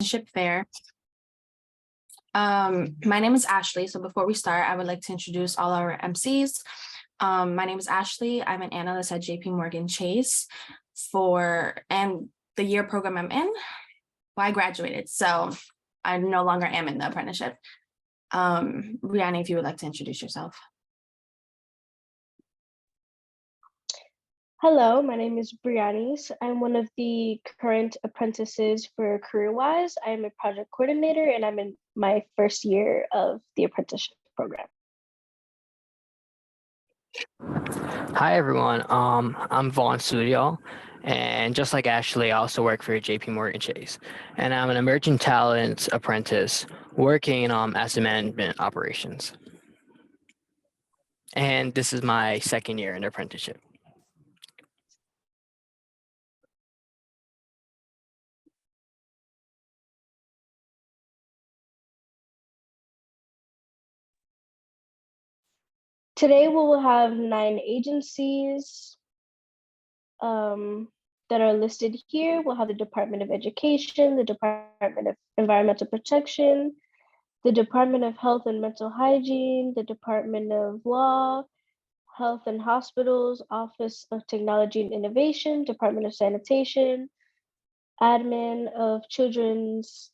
apprenticeship fair. My name is Ashley. So before we start, I would like to introduce all our MCs. My name is Ashley. I'm an analyst at JP Chase and the year program I'm in, well, I graduated, so I no longer am in the apprenticeship. Brianna, if you would like to introduce yourself. Hello, my name is Brianna. I'm one of the current apprentices for CWNY. I'm a project coordinator and I'm in my first year of the apprenticeship program. Hi everyone, I'm Vaughn Studio, and just like Ashley, I also work for JP Chase, and I'm an emerging talent apprentice working in asset management operations. And this is my second year in apprenticeship. Today we will have 9 agencies that are listed here. We'll have the Department of Education, the Department of Environmental Protection, the Department of Health and Mental Hygiene, the Department of Law, Health and Hospitals, Office of Technology and Innovation, Department of Sanitation, Admin of Children's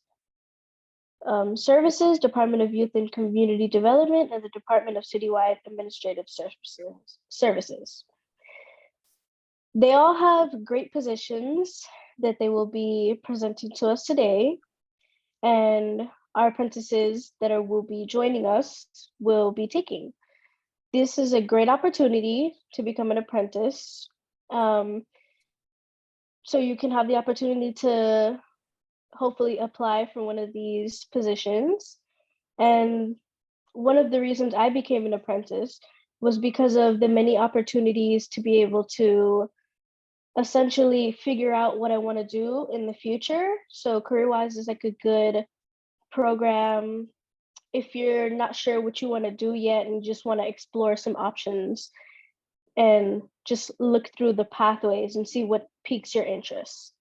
Services, Department of Youth and Community Development, and the Department of Citywide Administrative Services. They all have great positions that they will be presenting to us today, and our apprentices that will be joining us will be taking. This is a great opportunity to become an apprentice. So you can have the opportunity to hopefully apply for one of these positions. And one of the reasons I became an apprentice was because of the many opportunities to be able to essentially figure out what I want to do in the future. So CareerWise is like a good program if you're not sure what you want to do yet and just want to explore some options and just look through the pathways and see what piques your interest.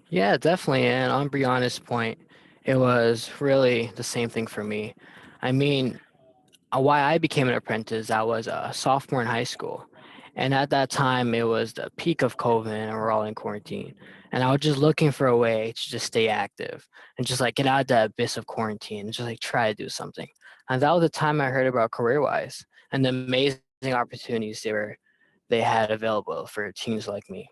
Yeah, definitely. And on Brianna's point, it was really the same thing for me. I mean, why I became an apprentice, I was a sophomore in high school. And at that time, it was the peak of COVID and we're all in quarantine. And I was just looking for a way to just stay active and just like get out of the abyss of quarantine and just like try to do something. And that was the time I heard about CareerWise and the amazing opportunities they had available for teens like me.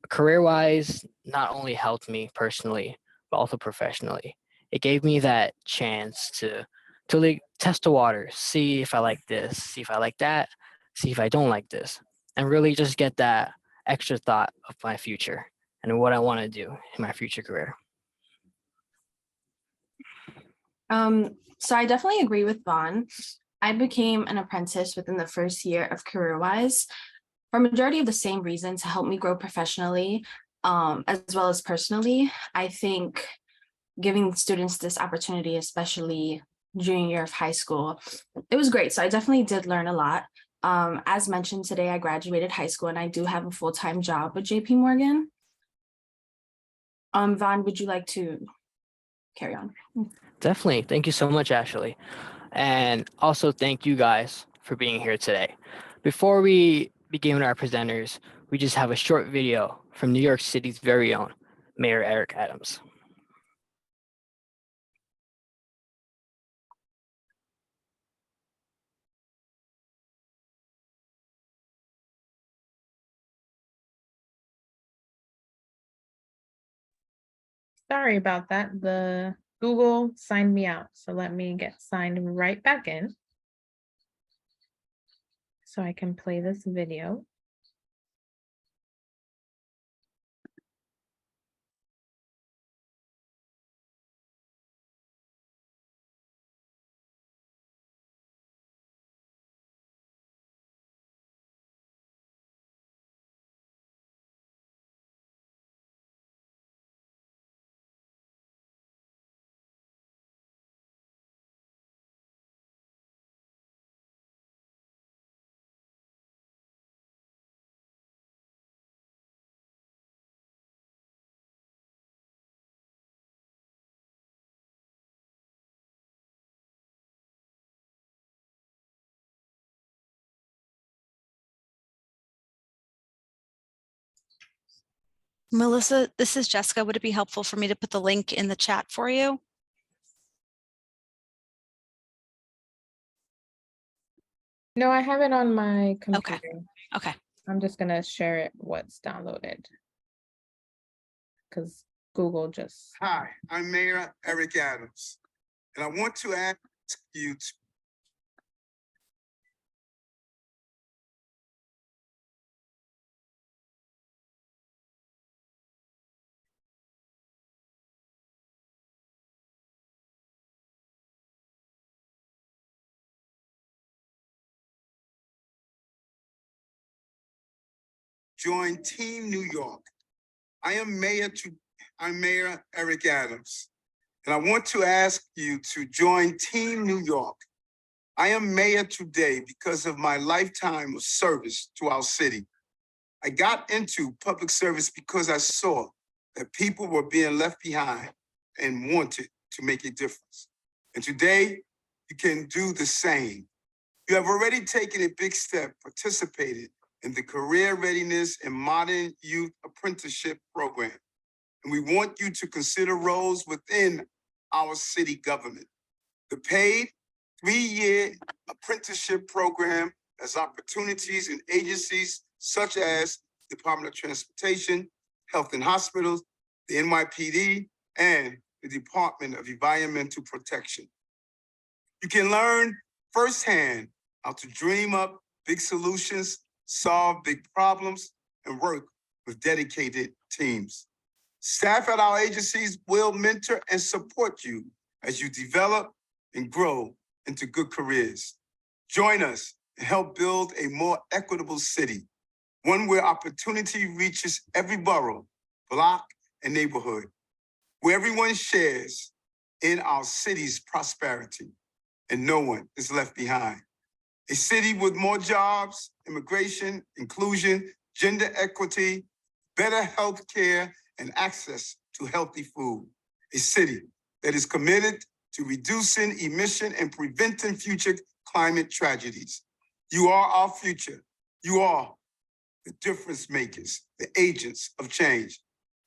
CareerWise not only helped me personally, but also professionally. It gave me that chance to like test the water, see if I like this, see if I like that, see if I don't like this, and really just get that extra thought of my future and what I want to do in my future career. So I definitely agree with Vaughn. I became an apprentice within the first year of CareerWise for a majority of the same reason, to help me grow professionally, as well as personally. I think giving students this opportunity, especially junior year of high school, it was great. So I definitely did learn a lot. As mentioned today, I graduated high school and I do have a full-time job with JP Morgan. Vaughn, would you like to carry on? Definitely. Thank you so much, Ashley. And also thank you guys for being here today. Before we begin with our presenters, we just have a short video from New York City's very own Mayor Eric Adams. Sorry about that. The Google signed me out. So let me get signed right back in so I can play this video. Melissa, this is Jessica. Would it be helpful for me to put the link in the chat for you? No, I have it on my computer. Okay. I'm just gonna share it what's downloaded. Because Google just. Hi, I'm Mayor Eric Adams, and I want to ask you to join Team New York. I'm Mayor Eric Adams, and I want to ask you to join Team New York. I am mayor today because of my lifetime of service to our city. I got into public service because I saw that people were being left behind and wanted to make a difference. And today, you can do the same. You have already taken a big step, participated in the Career Readiness and Modern Youth Apprenticeship Program. And we want you to consider roles within our city government. The paid 3-year apprenticeship program has opportunities in agencies such as Department of Transportation, Health and Hospitals, the NYPD, and the Department of Environmental Protection. You can learn firsthand how to dream up big solutions, solve big problems, and work with dedicated teams. Staff at our agencies will mentor and support you as you develop and grow into good careers. Join us and help build a more equitable city, one where opportunity reaches every borough, block, and neighborhood, where everyone shares in our city's prosperity and no one is left behind. A city with more jobs, immigration, inclusion, gender equity, better health care, and access to healthy food. A city that is committed to reducing emission and preventing future climate tragedies. You are our future. You are the difference makers, the agents of change.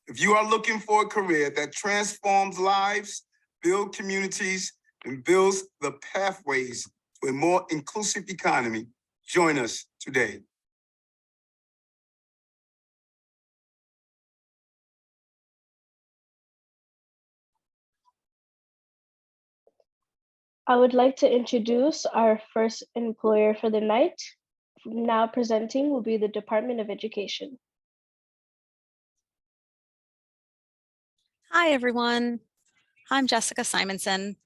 If you are looking for a career that transforms lives, builds communities, and builds the pathways to a more inclusive economy, join us today. I would like to introduce our first employer for the night. Now presenting will be the Department of Education. Hi, everyone. I'm Jessica Simonson.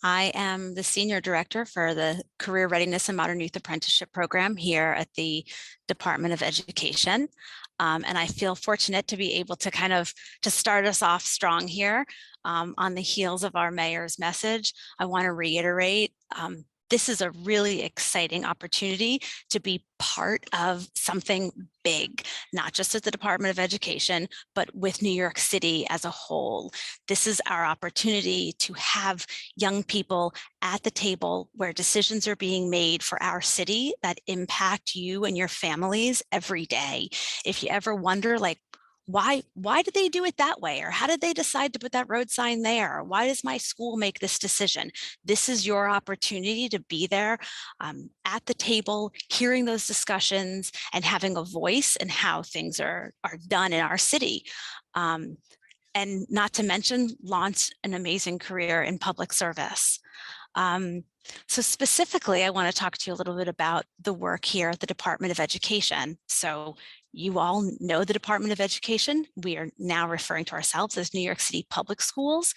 I am the Senior Director for the Career Readiness and Modern Youth Apprenticeship Program here at the Department of Education. And I feel fortunate to be able to to start us off strong here on the heels of our mayor's message. I want to reiterate this is a really exciting opportunity to be part of something big, not just at the Department of Education, but with New York City as a whole. This is our opportunity to have young people at the table where decisions are being made for our city that impact you and your families every day. If you ever wonder, like, why did they do it that way? Or how did they decide to put that road sign there? Or why does my school make this decision? This is your opportunity to be there at the table, hearing those discussions and having a voice in how things are done in our city. And not to mention launch an amazing career in public service. So specifically, I want to talk to you a little bit about the work here at the Department of Education. So you all know the Department of Education. We are now referring to ourselves as New York City Public Schools.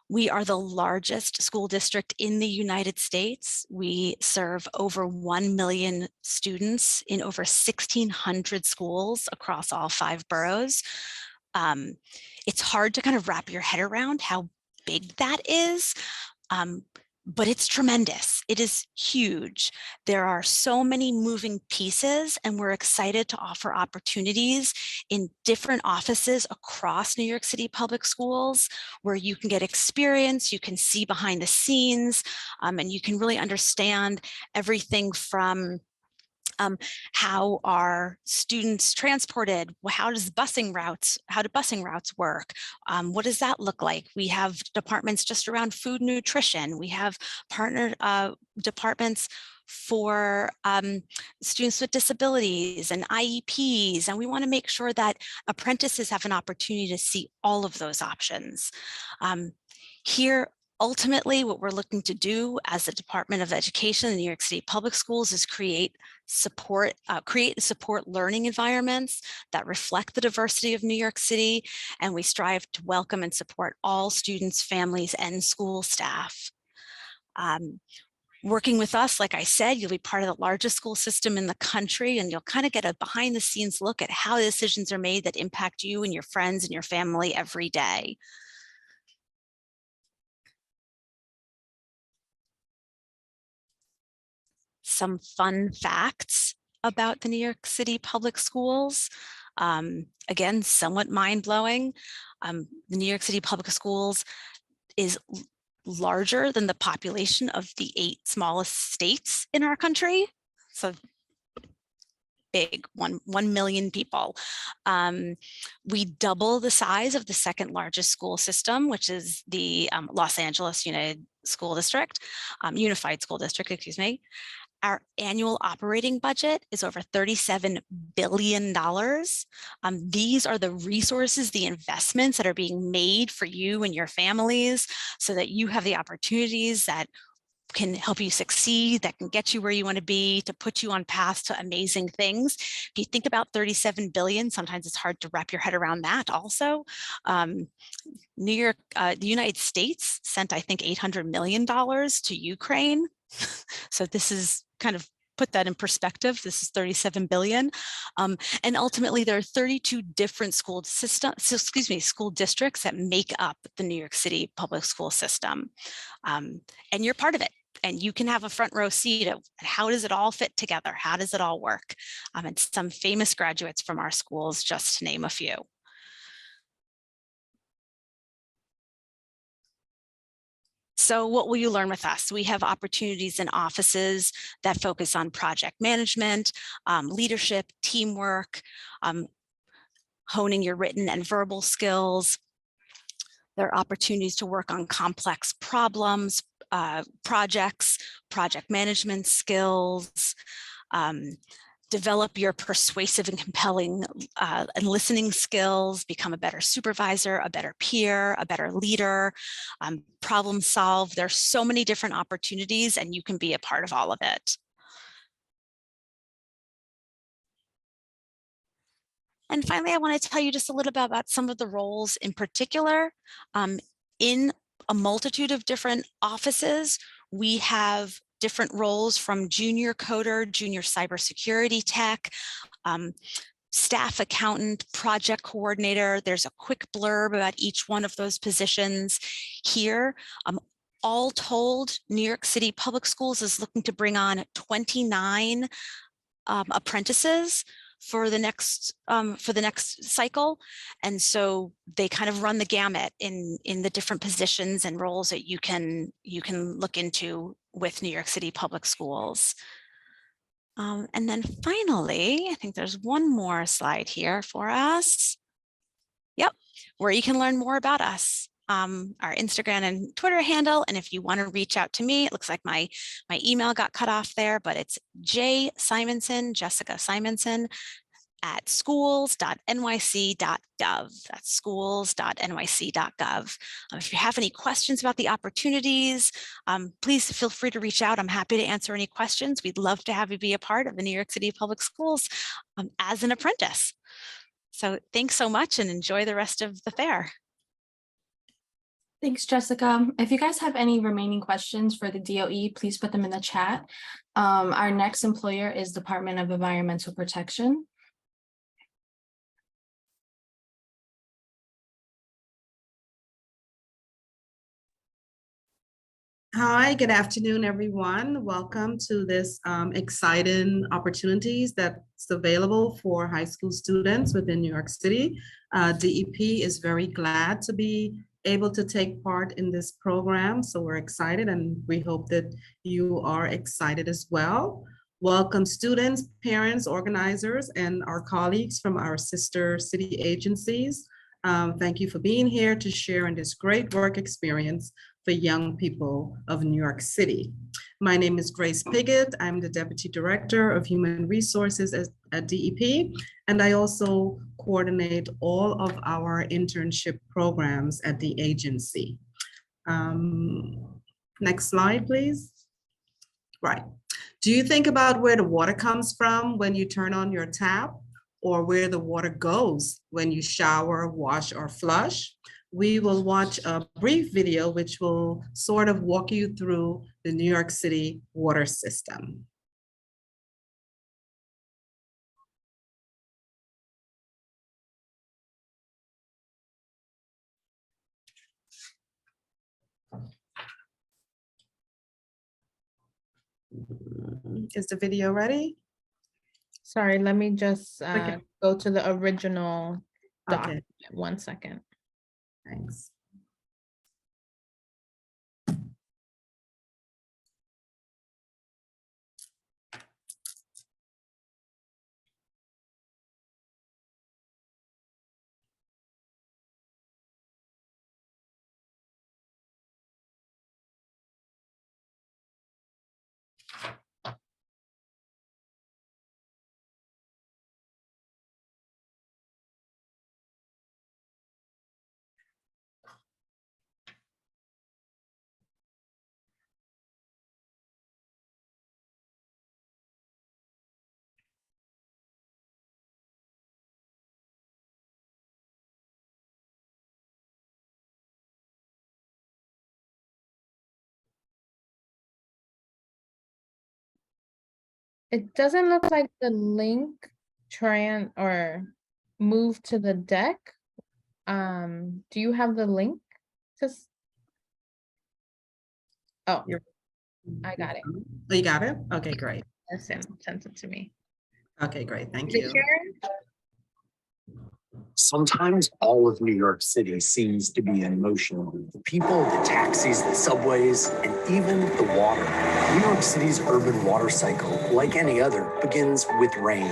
We are the largest school district in the United States. We serve over 1 million students in over 1,600 schools across all 5 boroughs. It's hard to kind of wrap your head around how big that is. But it's tremendous. It is huge. There are so many moving pieces, and we're excited to offer opportunities in different offices across New York City Public Schools where you can get experience, you can see behind the scenes, and you can really understand everything from How are students transported? How do busing routes work? What does that look like? We have departments just around food nutrition. We have partner departments for students with disabilities and IEPs, and we want to make sure that apprentices have an opportunity to see all of those options. Here, ultimately, what we're looking to do as the Department of Education in New York City Public Schools is create support learning environments that reflect the diversity of New York City, and we strive to welcome and support all students, families, and school staff. Working with us, like I said, you'll be part of the largest school system in the country, and you'll kind of get a behind the scenes look at how decisions are made that impact you and your friends and your family every day. Some fun facts about the New York City Public Schools. Again, somewhat mind-blowing. The New York City Public Schools is larger than the population of the 8 smallest states in our country. So big, 1 million people. We double the size of the second largest school system, which is the Los Angeles Unified School District, excuse me. Our annual operating budget is over $37 billion. These are the resources, the investments that are being made for you and your families so that you have the opportunities that can help you succeed, that can get you where you want to be, to put you on paths to amazing things. If you think about 37 billion, sometimes it's hard to wrap your head around that also. The United States sent, I think, $800 million to Ukraine. So this is kind of put that in perspective. This is 37 billion. And ultimately there are 32 different school districts that make up the New York City public school system. And you're part of it. And you can have a front row seat of how does it all fit together? How does it all work? And some famous graduates from our schools, just to name a few. So what will you learn with us? We have opportunities in offices that focus on project management, leadership, teamwork, honing your written and verbal skills. There are opportunities to work on complex problems, projects, project management skills, develop your persuasive and compelling and listening skills, become a better supervisor, a better peer, a better leader, problem solve. There's so many different opportunities and you can be a part of all of it. And finally, I want to tell you just a little bit about some of the roles in particular. In a multitude of different offices, we have different roles from junior coder, junior cybersecurity tech, staff accountant, project coordinator. There's a quick blurb about each one of those positions here. All told, New York City Public Schools is looking to bring on 29 apprentices for the next cycle, and so they kind of run the gamut in the different positions and roles that you can look into with New York City Public Schools. And then finally, I think there's one more slide here for us. Yep, where you can learn more about us. Our Instagram and Twitter handle, and if you want to reach out to me, it looks like my email got cut off there, but it's Jessica Simonson at schools.nyc.gov. That's schools.nyc.gov. If you have any questions about the opportunities, please feel free to reach out. I'm happy to answer any questions. We'd love to have you be a part of the New York City Public Schools as an apprentice. So thanks so much and enjoy the rest of the fair. Thanks, Jessica. If you guys have any remaining questions for the DOE, please put them in the chat. Our next employer is Department of Environmental Protection. Hi, good afternoon, everyone. Welcome to this exciting opportunities that's available for high school students within New York City. DEP is very glad to be able to take part in this program. So we're excited and we hope that you are excited as well. welcome students, parents, organizers, and our colleagues from our sister city agencies. Thank you for being here to share in this great work experience for young people of New York City. My name is Grace Piggott. I'm the Deputy Director of Human Resources at DEP, and I also coordinate all of our internship programs at the agency. Next slide, please. Right. Do you think about where the water comes from when you turn on your tap, or where the water goes when you shower, wash, or flush? We will watch a brief video which will sort of walk you through the New York City water system. Is the video ready? Sorry, let me just Okay. go to the original Okay, document. 1 second. thanks. It doesn't look like the link moved to the deck. Do you have the link to? Oh, I got it. Oh, you got it? Okay, great. Sent it to me. Okay, great. Thank Is it you. shared? Sometimes all of New York City seems to be in motion. The people, the taxis, the subways, and even the water. New York City's urban water cycle, like any other, begins with rain.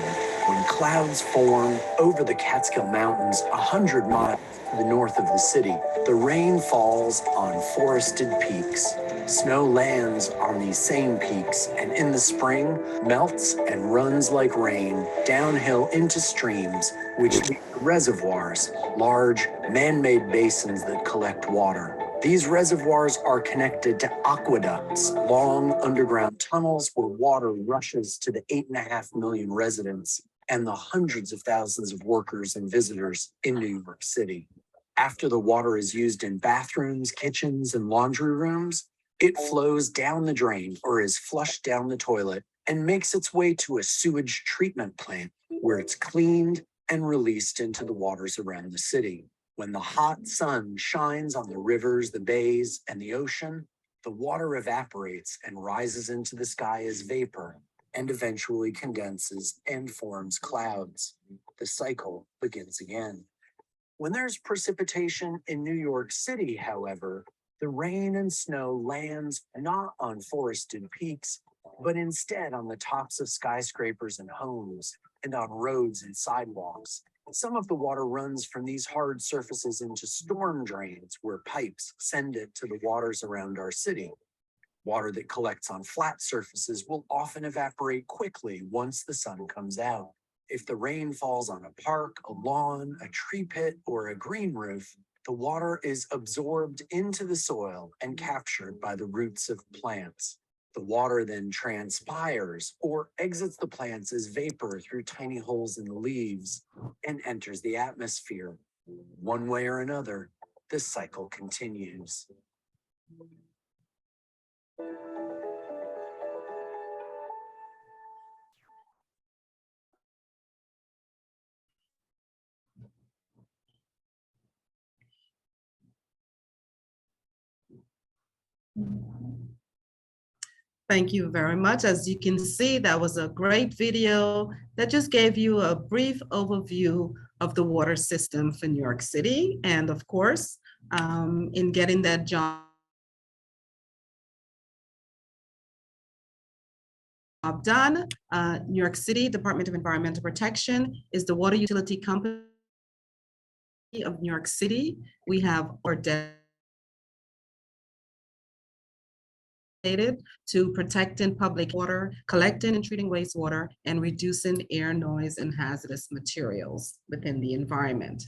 When clouds form over the Catskill Mountains, 100 miles to the north of the city, the rain falls on forested peaks. Snow lands on these same peaks, and in the spring, melts and runs like rain downhill into streams, which lead to reservoirs, large man-made basins that collect water. These reservoirs are connected to aqueducts, long underground tunnels where water rushes to the 8.5 million residents and the hundreds of thousands of workers and visitors in New York City. After the water is used in bathrooms, kitchens, and laundry rooms, it flows down the drain or is flushed down the toilet and makes its way to a sewage treatment plant where it's cleaned and released into the waters around the city. When the hot sun shines on the rivers, the bays, and the ocean, the water evaporates and rises into the sky as vapor and eventually condenses and forms clouds. The cycle begins again. When there's precipitation in New York City, however, the rain and snow lands not on forested peaks, but instead on the tops of skyscrapers and homes and on roads and sidewalks. Some of the water runs from these hard surfaces into storm drains where pipes send it to the waters around our city. Water that collects on flat surfaces will often evaporate quickly once the sun comes out. If the rain falls on a park, a lawn, a tree pit, or a green roof, the water is absorbed into the soil and captured by the roots of plants. The water then transpires or exits the plants as vapor through tiny holes in the leaves and enters the atmosphere. One way or another, this cycle continues. Thank you very much. As you can see, that was a great video that just gave you a brief overview of the water system for New York City. And of course, in getting that job done. New York City Department of Environmental Protection is the water utility company of New York City. We have to protecting public water, collecting and treating wastewater, and reducing air noise and hazardous materials within the environment.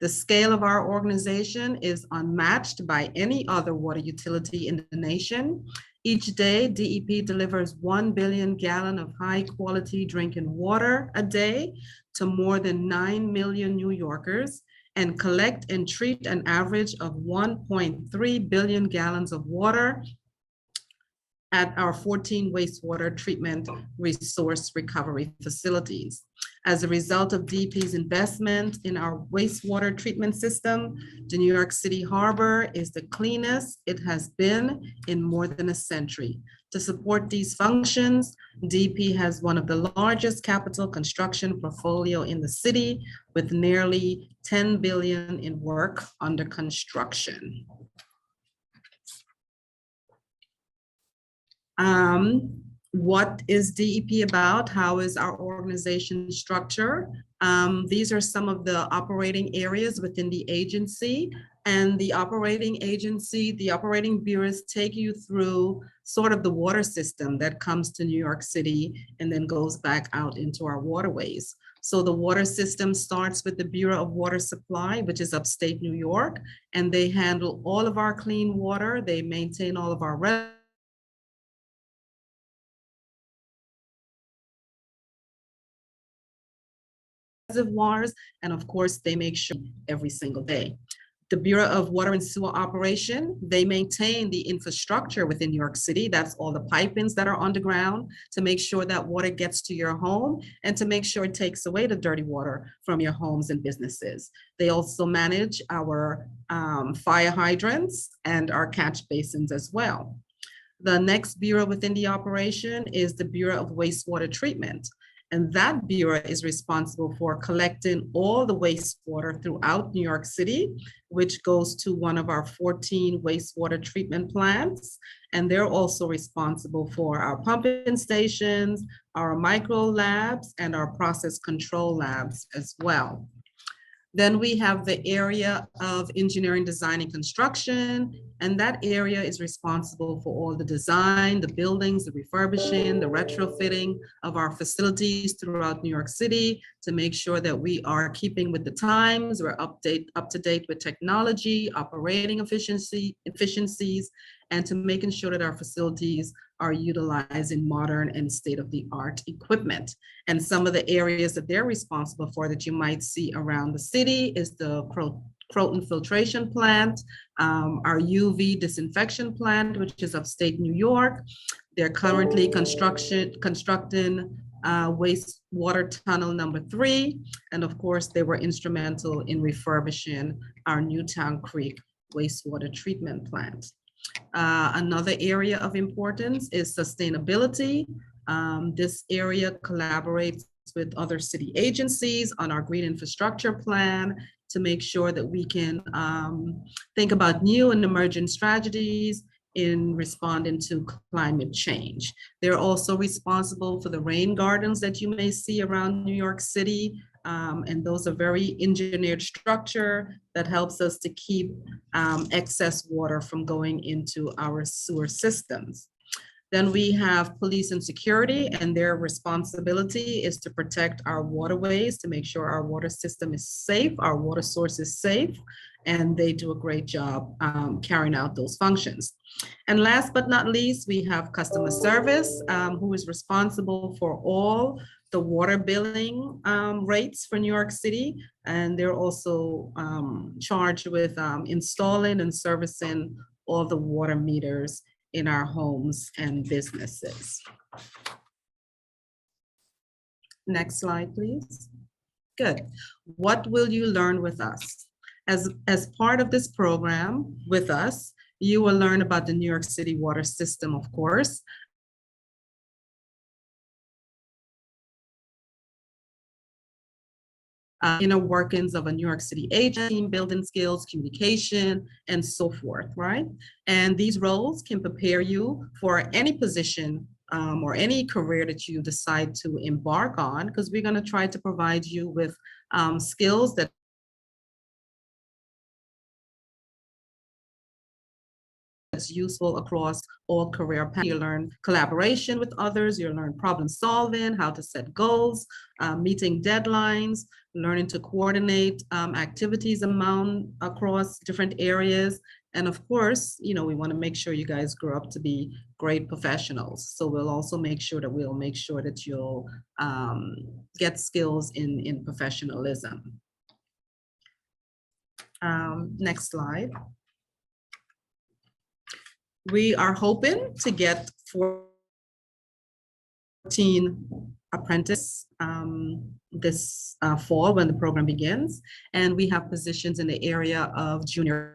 The scale of our organization is unmatched by any other water utility in the nation. Each day, DEP delivers 1 billion gallon of high quality drinking water a day to more than 9 million New Yorkers and collect and treat an average of 1.3 billion gallons of water at our 14 wastewater treatment resource recovery facilities. As a result of DEP's investment in our wastewater treatment system, the New York City Harbor is the cleanest it has been in more than a century. To support these functions, DEP has one of the largest capital construction portfolio in the city with nearly 10 billion in work under construction. What is DEP about? How is our organization structured? These are some of the operating areas within the agency, and the operating bureaus take you through sort of the water system that comes to New York City and then goes back out into our waterways. So the water system starts with the Bureau of Water Supply, which is upstate New York, and they handle all of our clean water. They maintain all of our reservoirs, and of course, they make sure every single day. The Bureau of Water and Sewer Operation, they maintain the infrastructure within New York City. That's all the pipings that are underground to make sure that water gets to your home and to make sure it takes away the dirty water from your homes and businesses. They also manage our fire hydrants and our catch basins as well. The next bureau within the operation is the Bureau of Wastewater Treatment. And that bureau is responsible for collecting all the wastewater throughout New York City, which goes to one of our 14 wastewater treatment plants. And they're also responsible for our pumping stations, our micro labs, and our process control labs as well. Then we have the area of engineering, design, and construction, and that area is responsible for all the design, the buildings, the refurbishing, the retrofitting of our facilities throughout New York City to make sure that we are keeping with the times, we're up to date with technology, operating efficiencies, and to making sure that our facilities are utilizing modern and state-of-the-art equipment. And some of the areas that they're responsible for that you might see around the city is the Croton filtration plant, our UV disinfection plant, which is upstate New York. They're currently constructing wastewater tunnel number 3. And of course, they were instrumental in refurbishing our Newtown Creek wastewater treatment plant. Another area of importance is sustainability. This area collaborates with other city agencies on our green infrastructure plan to make sure that we can think about new and emerging strategies in responding to climate change. They're also responsible for the rain gardens that you may see around New York City. And those are very engineered structure that helps us to keep excess water from going into our sewer systems. Then we have police and security, and their responsibility is to protect our waterways, to make sure our water system is safe, our water source is safe, and they do a great job carrying out those functions. And last but not least, we have customer service, who is responsible for all the water billing rates for New York City. And they're also charged with installing and servicing all the water meters in our homes and businesses. Next slide, please. Good. What will you learn with us? As part of this program with us, you will learn about the New York City water system, of course. Inner workings of a New York City agent, building skills, communication, and so forth, right? And these roles can prepare you for any position or any career that you decide to embark on, because we're going to try to provide you with skills that that's useful across all career paths. You learn collaboration with others, you learn problem solving, how to set goals, meeting deadlines, learning to coordinate activities across different areas. And of course, you know, we want to make sure you guys grow up to be great professionals. So we'll also make sure that you'll get skills in professionalism. Next slide. We are hoping to get 14 apprentices this fall when the program begins. And we have positions in the area of junior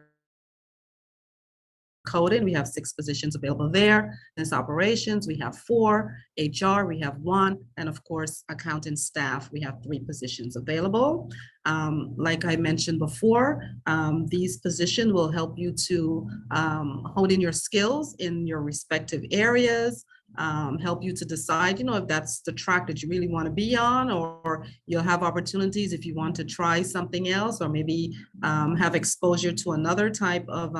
coding. We have 6 positions available there. Business operations, we have 4. HR, we have 1. And of course, accounting staff, we have 3 positions available. Like I mentioned before, these positions will help you to hone in your skills in your respective areas, help you to decide, you know, if that's the track that you really want to be on, or you'll have opportunities if you want to try something else, or maybe have exposure to another type of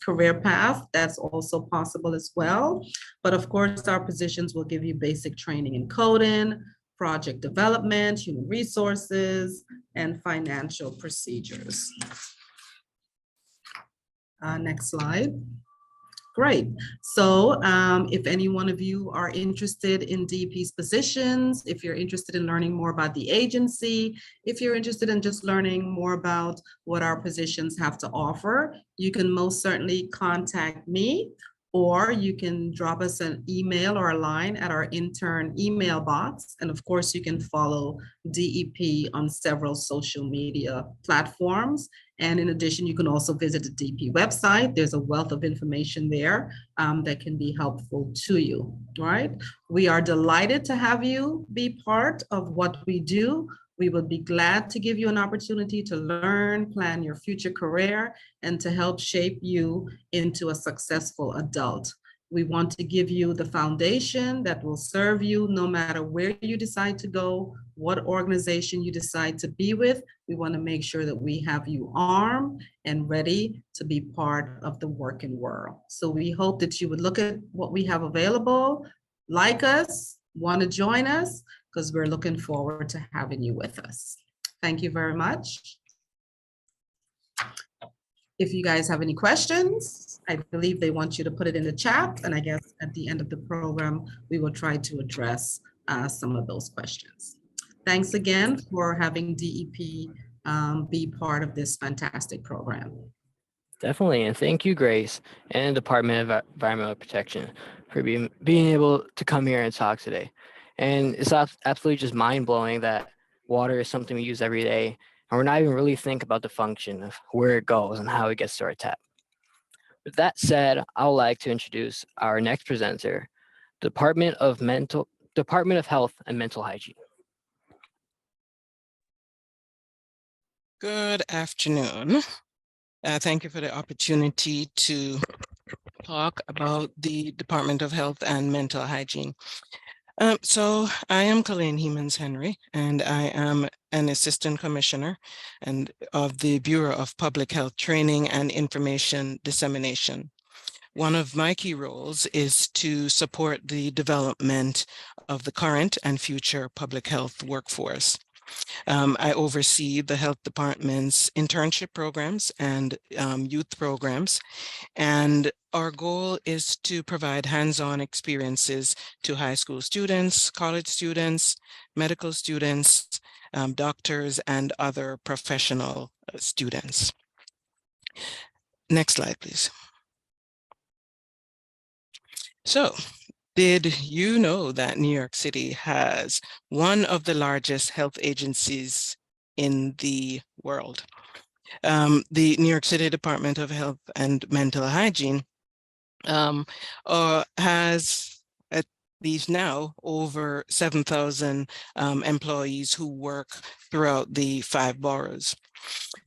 career path. That's also possible as well. But of course, our positions will give you basic training in coding, project development, human resources, and financial procedures. Next slide. Great. So if any one of you are interested in DEP's positions, if you're interested in learning more about the agency, if you're interested in just learning more about what our positions have to offer, you can most certainly contact me, or you can drop us an email or a line at our intern email box. And of course, you can follow DEP on several social media platforms. And in addition, you can also visit the DP website. There's a wealth of information there that can be helpful to you, right? We are delighted to have you be part of what we do. We would be glad to give you an opportunity to learn, plan your future career, and to help shape you into a successful adult. We want to give you the foundation that will serve you no matter where you decide to go, what organization you decide to be with. We want to make sure that we have you armed and ready to be part of the working world. So we hope that you would look at what we have available, like us, want to join us, because we're looking forward to having you with us. Thank you very much. If you guys have any questions, I believe they want you to put it in the chat, and I guess at the end of the program, we will try to address some of those questions. Thanks again for having DEP be part of this fantastic program. Definitely, and thank you, Grace, and Department of Environmental Protection for being able to come here and talk today. And it's absolutely just mind-blowing that water is something we use every day, and we're not even really thinking about the function of where it goes and how it gets to our tap. With that said, I would like to introduce our next presenter, Department of Health and Mental Hygiene. Good afternoon. Thank you for the opportunity to talk about the Department of Health and Mental Hygiene. So I am Colleen Hemans Henry, and I am an Assistant Commissioner and of the Bureau of Public Health Training and Information Dissemination. One of my key roles is to support the development of the current and future public health workforce. I oversee the health department's internship programs and youth programs, and our goal is to provide hands-on experiences to high school students, college students, medical students, doctors, and other professional students. Next slide, please. So, did you know that New York City has one of the largest health agencies in the world? The New York City Department of Health and Mental Hygiene has at least now over 7,000 employees who work throughout the 5 boroughs.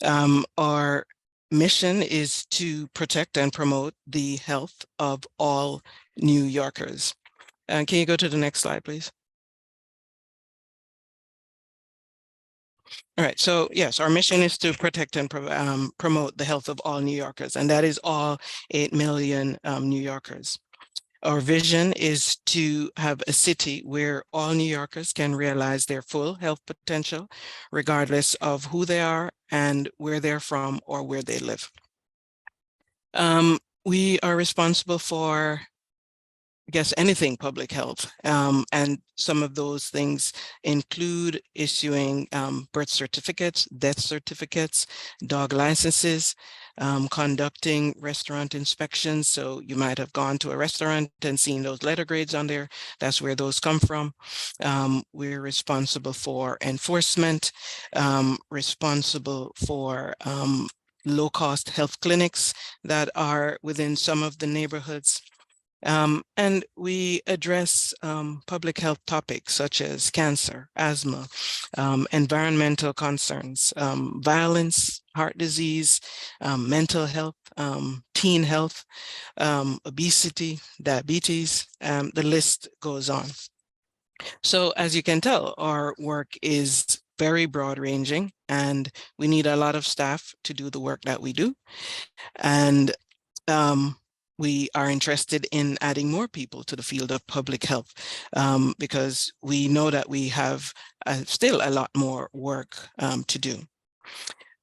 Our mission is to protect and promote the health of all New Yorkers. Can you go to the next slide, please? All right, so yes, our mission is to protect and promote the health of all New Yorkers, and that is all 8 million New Yorkers. Our vision is to have a city where all New Yorkers can realize their full health potential, regardless of who they are and where they're from or where they live. We are responsible for, I guess, anything public health. And some of those things include issuing birth certificates, death certificates, dog licenses, conducting restaurant inspections. So you might have gone to a restaurant and seen those letter grades on there. That's where those come from. We're responsible for enforcement, responsible for low-cost health clinics that are within some of the neighborhoods. And we address public health topics such as cancer, asthma, environmental concerns, violence, heart disease, mental health, teen health, obesity, diabetes, the list goes on. So as you can tell, our work is very broad ranging, and we need a lot of staff to do the work that we do. And we are interested in adding more people to the field of public health because we know that we have still a lot more work to do.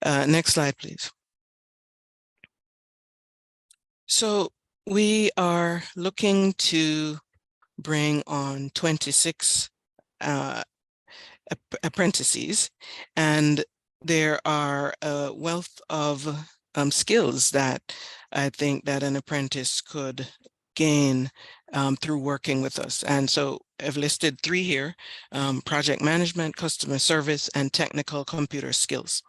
Next slide, please. So we are looking to bring on 26 apprentices, and there are a wealth of skills that I think that an apprentice could gain through working with us. And so I've listed 3 here: project management, customer service, and technical computer skills.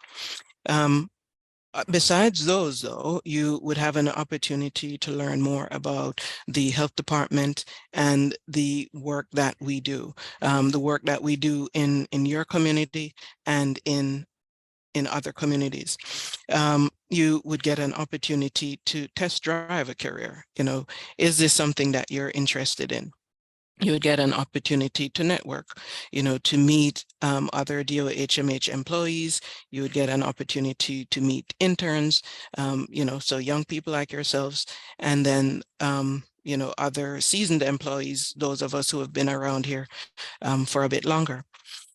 Besides those, though, you would have an opportunity to learn more about the health department and the work that we do, in your community and in other communities. You would get an opportunity to test drive a career. You know, is this something that you're interested in? You would get an opportunity to network, you know, to meet other DOHMH employees. You would get an opportunity to meet interns, you know, so young people like yourselves, and then, you know, other seasoned employees, those of us who have been around here for a bit longer.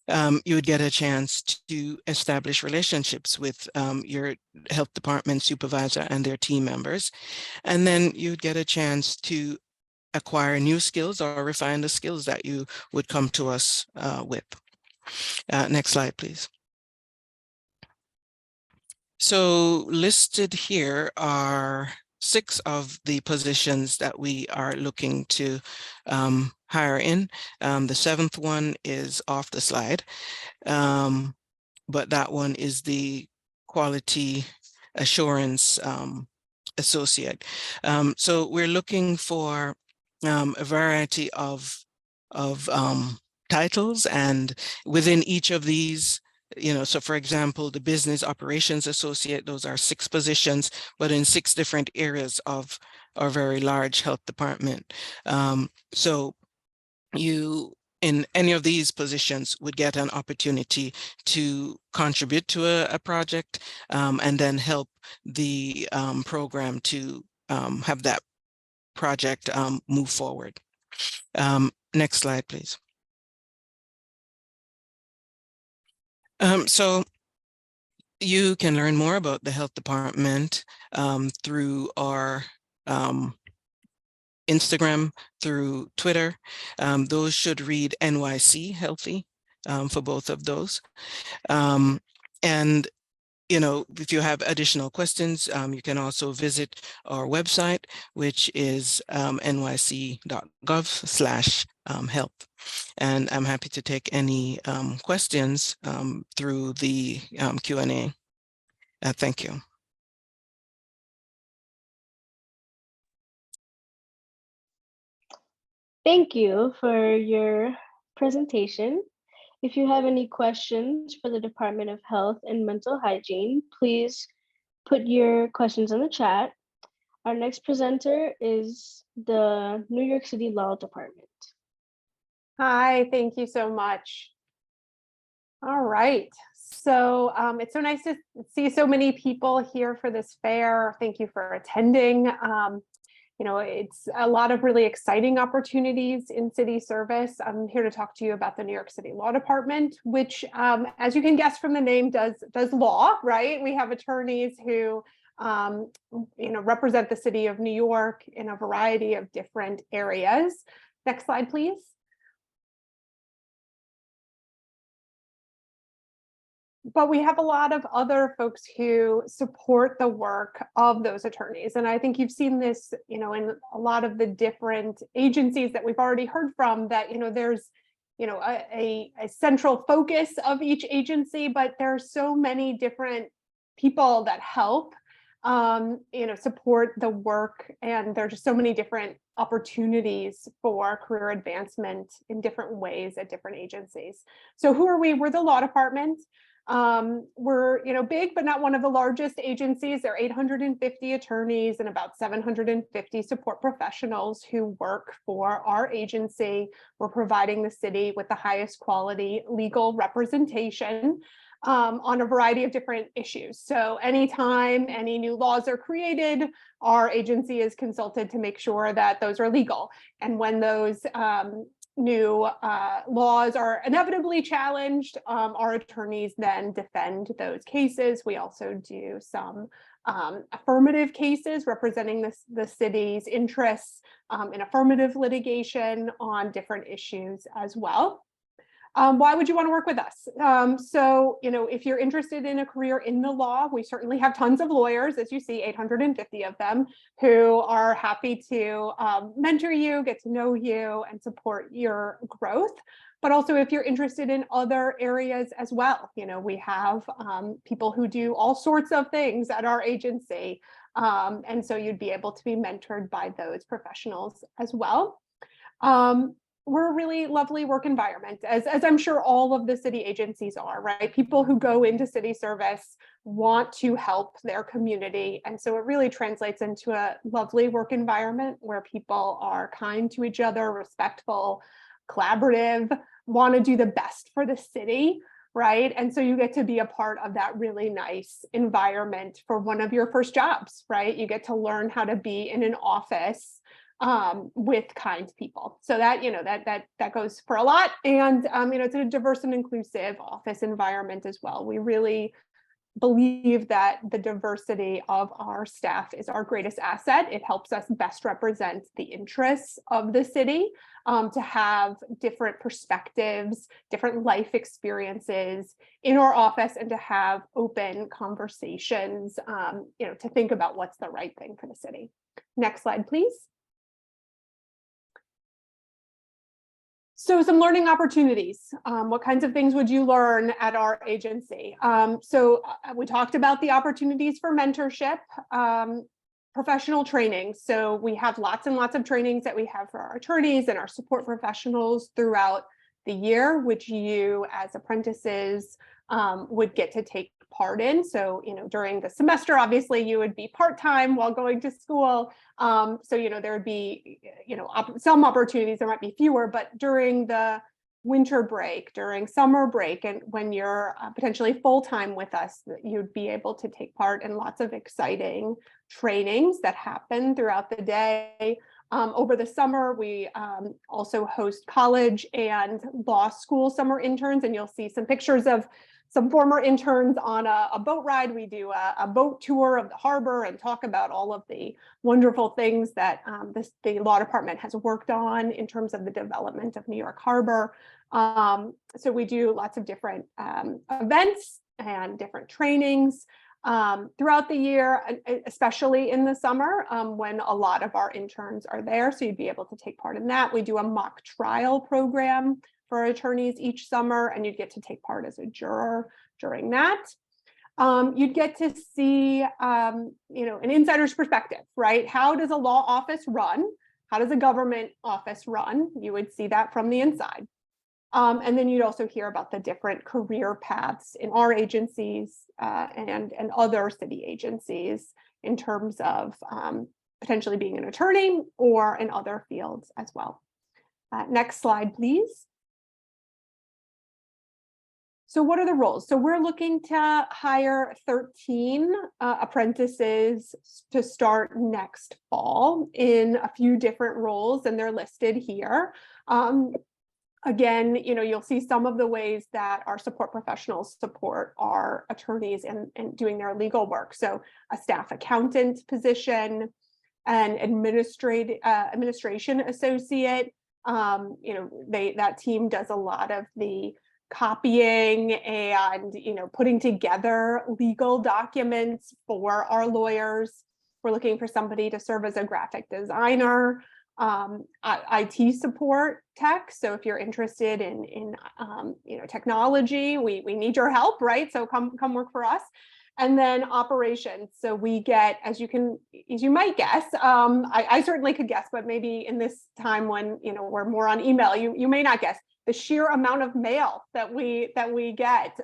You would get a chance to establish relationships with your health department supervisor and their team members. And then you'd get a chance to acquire new skills or refine the skills that you would come to us with. Next slide, please. So listed here are 6 of the positions that we are looking to hire in. The 7th one is off the slide, but that one is the quality assurance associate. So we're looking for a variety of titles, and within each of these, you know, so for example, the business operations associate, those are 6 positions, but in 6 different areas of our very large health department. So you, in any of these positions, would get an opportunity to contribute to a project and then help the program to have that project move forward. Next slide, please. So you can learn more about the health department through our Instagram, through Twitter. Those should read NYC Healthy for both of those. And you know, if you have additional questions, you can also visit our website, which is nyc.gov/health. And I'm happy to take any questions through the Q&A. Thank you. Thank you for your presentation. If you have any questions for the Department of Health and Mental Hygiene, please put your questions in the chat. Our next presenter is the New York City Law Department. Hi, thank you so much. All right, so it's so nice to see so many people here for this fair. Thank you for attending. You know, it's a lot of really exciting opportunities in city service. I'm here to talk to you about the New York City Law Department, which, as you can guess from the name, does law, right? We have attorneys who, you know, represent the city of New York in a variety of different areas. Next slide, please. But we have a lot of other folks who support the work of those attorneys. And I think you've seen this, you know, in a lot of the different agencies that we've already heard from, that, you know, there's, you know, a central focus of each agency, but there are so many different people that help, you know, support the work. And there's just so many different opportunities for career advancement in different ways at different agencies. So who are we? We're the law department. We're, you know, big, but not one of the largest agencies. There are 850 attorneys and about 750 support professionals who work for our agency. We're providing the city with the highest quality legal representation on a variety of different issues. So anytime any new laws are created, our agency is consulted to make sure that those are legal. And when those new laws are inevitably challenged, our attorneys then defend those cases. We also do some affirmative cases representing the city's interests in affirmative litigation on different issues as well. Why would you want to work with us? So, you know, if you're interested in a career in the law, we certainly have tons of lawyers, as you see, 850 of them, who are happy to mentor you, get to know you, and support your growth. But also, if you're interested in other areas as well, you know, we have people who do all sorts of things at our agency. And so you'd be able to be mentored by those professionals as well. We're a really lovely work environment, as I'm sure all of the city agencies are, right? People who go into city service want to help their community. And so it really translates into a lovely work environment where people are kind to each other, respectful, collaborative, want to do the best for the city, right? And so you get to be a part of that really nice environment for one of your first jobs, right? You get to learn how to be in an office with kind people. So that, you know, that goes for a lot. And, you know, it's a diverse and inclusive office environment as well. We really believe that the diversity of our staff is our greatest asset. It helps us best represent the interests of the city, to have different perspectives, different life experiences in our office, and to have open conversations, you know, to think about what's the right thing for the city. Next slide, please. So some learning opportunities. What kinds of things would you learn at our agency? So we talked about the opportunities for mentorship, professional training. So we have lots and lots of trainings that we have for our attorneys and our support professionals throughout the year, which you as apprentices would get to take part in. So, you know, during the semester, obviously you would be part-time while going to school. So, you know, there would be, you know, some opportunities, there might be fewer, but during the winter break, during summer break, and when you're potentially full-time with us, you'd be able to take part in lots of exciting trainings that happen throughout the day. Over the summer, we also host college and law school summer interns, and you'll see some pictures of some former interns on a boat ride. We do a boat tour of the harbor and talk about all of the wonderful things that the law department has worked on in terms of the development of New York Harbor. So we do lots of different events and different trainings throughout the year, especially in the summer when a lot of our interns are there. So you'd be able to take part in that. We do a mock trial program for attorneys each summer, and you'd get to take part as a juror during that. You'd get to see, you know, an insider's perspective, right? How does a law office run? How does a government office run? You would see that from the inside. And then you'd also hear about the different career paths in our agencies and other city agencies in terms of potentially being an attorney or in other fields as well. Next slide, please. So what are the roles? So we're looking to hire 13 apprentices to start next fall in a few different roles, and they're listed here. Again, you'll see some of the ways that our support professionals support our attorneys in doing their legal work. So a staff accountant position, an administration associate. That team does a lot of the copying and putting together legal documents for our lawyers. We're looking for somebody to serve as a graphic designer, IT support tech. So if you're interested in technology, we need your help, right? So come work for us. And then operations. So we get, as you might guess, I certainly could guess, but maybe in this time when we're more on email, you may not guess the sheer amount of mail that we get,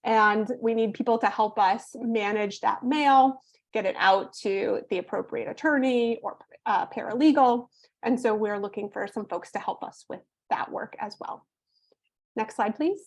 and we need people to help us manage that mail, get it out to the appropriate attorney or paralegal. And so we're looking for some folks to help us with that work as well. Next slide, please.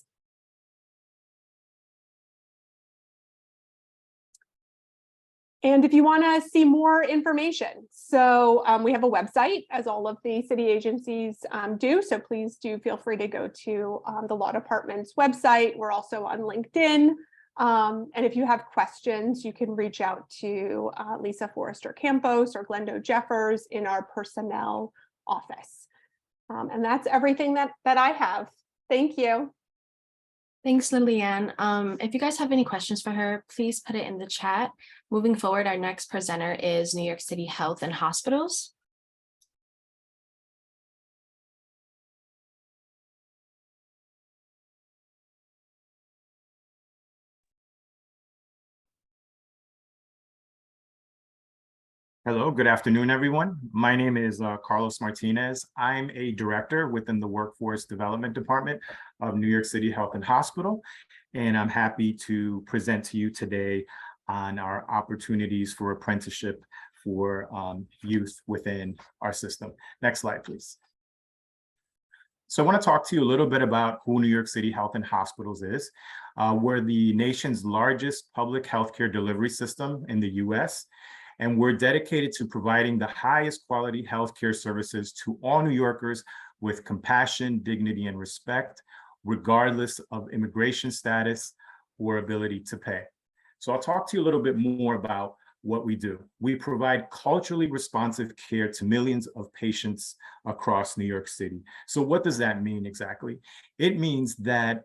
And if you want to see more information, so we have a website, as all of the city agencies do. So please do feel free to go to the law department's website. We're also on LinkedIn. And if you have questions, you can reach out to Lisa Forrester Campos or Glendo Jeffers in our personnel office. And that's everything that I have. Thank you. Thanks, Lillian. If you guys have any questions for her, please put it in the chat. Moving forward, our next presenter is New York City Health and Hospitals. Hello, good afternoon, everyone. My name is Carlos Martinez. I'm a director within the Workforce Development Department of New York City Health and Hospital, and I'm happy to present to you today on our opportunities for apprenticeship for youth within our system. Next slide, please. So I want to talk to you a little bit about who New York City Health and Hospitals is. We're the nation's largest public healthcare delivery system in the US. And we're dedicated to providing the highest quality healthcare services to all New Yorkers with compassion, dignity, and respect, regardless of immigration status or ability to pay. So I'll talk to you a little bit more about what we do. We provide culturally responsive care to millions of patients across New York City. So what does that mean exactly? It means that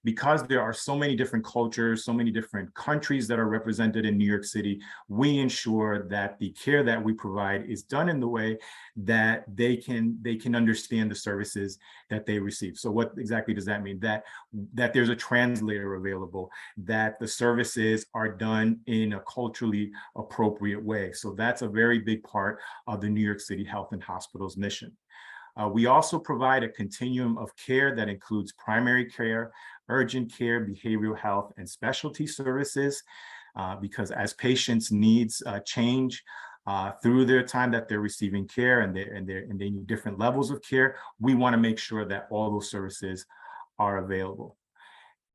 because there are so many different cultures, so many different countries that are represented in New York City, we ensure that the care that we provide is done in the way that they can understand the services that they receive. So what exactly does that mean? That there's a translator available, that the services are done in a culturally appropriate way. So that's a very big part of the New York City Health and Hospitals mission. We also provide a continuum of care that includes primary care, urgent care, behavioral health, and specialty services, because as patients' needs change through their time that they're receiving care and they need different levels of care, we want to make sure that all those services are available.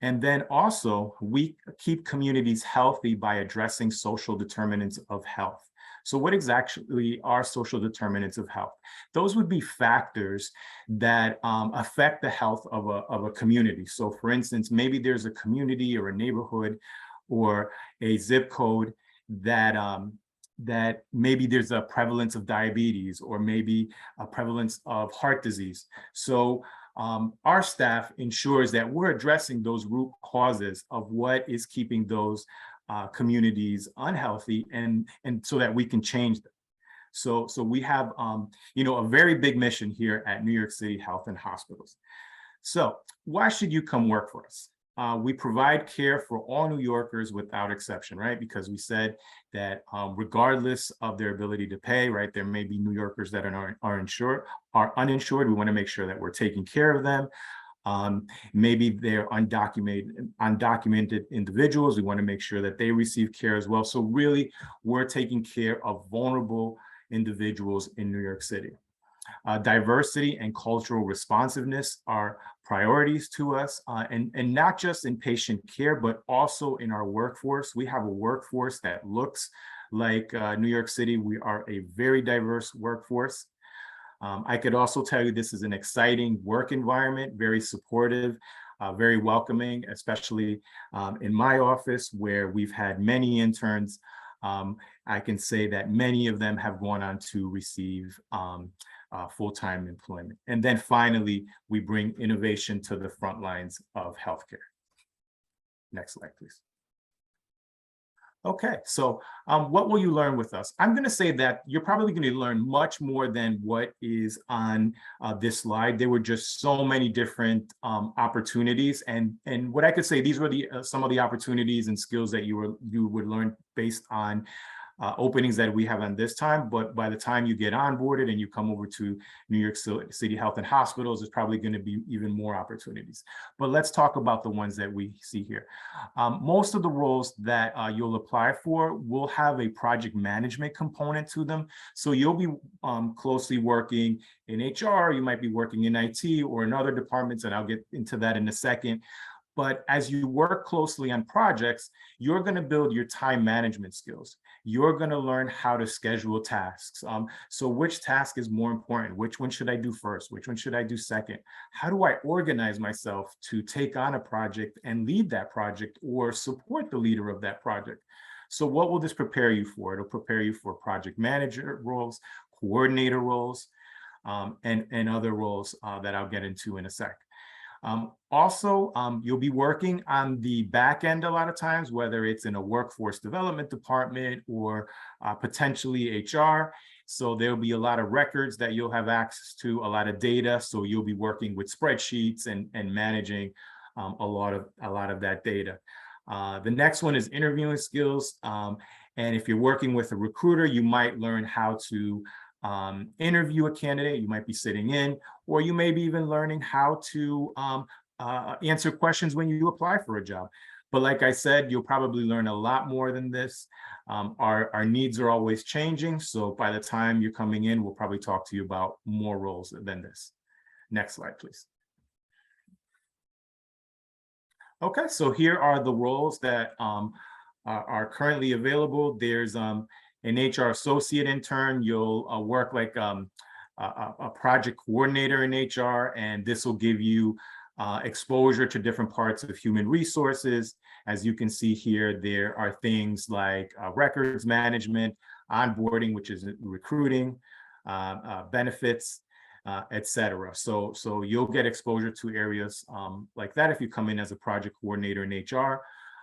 And then also, we keep communities healthy by addressing social determinants of health. So what exactly are social determinants of health? Those would be factors that affect the health of a community. So for instance, maybe there's a community or a neighborhood or a zip code that maybe there's a prevalence of diabetes or maybe a prevalence of heart disease. So our staff ensures that we're addressing those root causes of what is keeping those communities unhealthy, and so that we can change them. So we have a very big mission here at New York City Health and Hospitals. So why should you come work for us? We provide care for all New Yorkers without exception, right? Because we said that regardless of their ability to pay, right, there may be New Yorkers that are uninsured. We want to make sure that we're taking care of them. Maybe they're undocumented individuals. We want to make sure that they receive care as well. So really, we're taking care of vulnerable individuals in New York City. Diversity and cultural responsiveness are priorities to us, and not just in patient care, but also in our workforce. We have a workforce that looks like New York City. We are a very diverse workforce. I could also tell you this is an exciting work environment, very supportive, very welcoming, especially in my office where we've had many interns. I can say that many of them have gone on to receive full-time employment. And then finally, we bring innovation to the front lines of healthcare. Next slide, please. Okay, so what will you learn with us? I'm going to say that you're probably going to learn much more than what is on this slide. There were just so many different opportunities, and what I could say, these were some of the opportunities and skills that you would learn based on openings that we have on this time. But by the time you get onboarded and you come over to New York City Health and Hospitals, there's probably going to be even more opportunities. But let's talk about the ones that we see here. Most of the roles that you'll apply for will have a project management component to them. So you'll be closely working in HR, you might be working in IT or in other departments, and I'll get into that in a second. But as you work closely on projects, you're going to build your time management skills. You're going to learn how to schedule tasks. So which task is more important? Which one should I do first? Which one should I do second? How do I organize myself to take on a project and lead that project or support the leader of that project? So what will this prepare you for? It'll prepare you for project manager roles, coordinator roles, and other roles that I'll get into in a sec. You'll be working on the back end a lot of times, whether it's in a workforce development department or potentially HR. So there'll be a lot of records that you'll have access to, a lot of data. So you'll be working with spreadsheets and managing a lot of that data. The next one is interviewing skills. And if you're working with a recruiter, you might learn how to interview a candidate. You might be sitting in, or you may be even learning how to answer questions when you apply for a job. But like I said, you'll probably learn a lot more than this. Our needs are always changing. So by the time you're coming in, we'll probably talk to you about more roles than this. Next slide, please. Okay, so here are the roles that are currently available. There's an HR associate intern. You'll work like a project coordinator in HR, and this will give you exposure to different parts of human resources. As you can see here, there are things like records management, onboarding, which is recruiting, benefits, etc. So you'll get exposure to areas like that if you come in as a project coordinator in HR.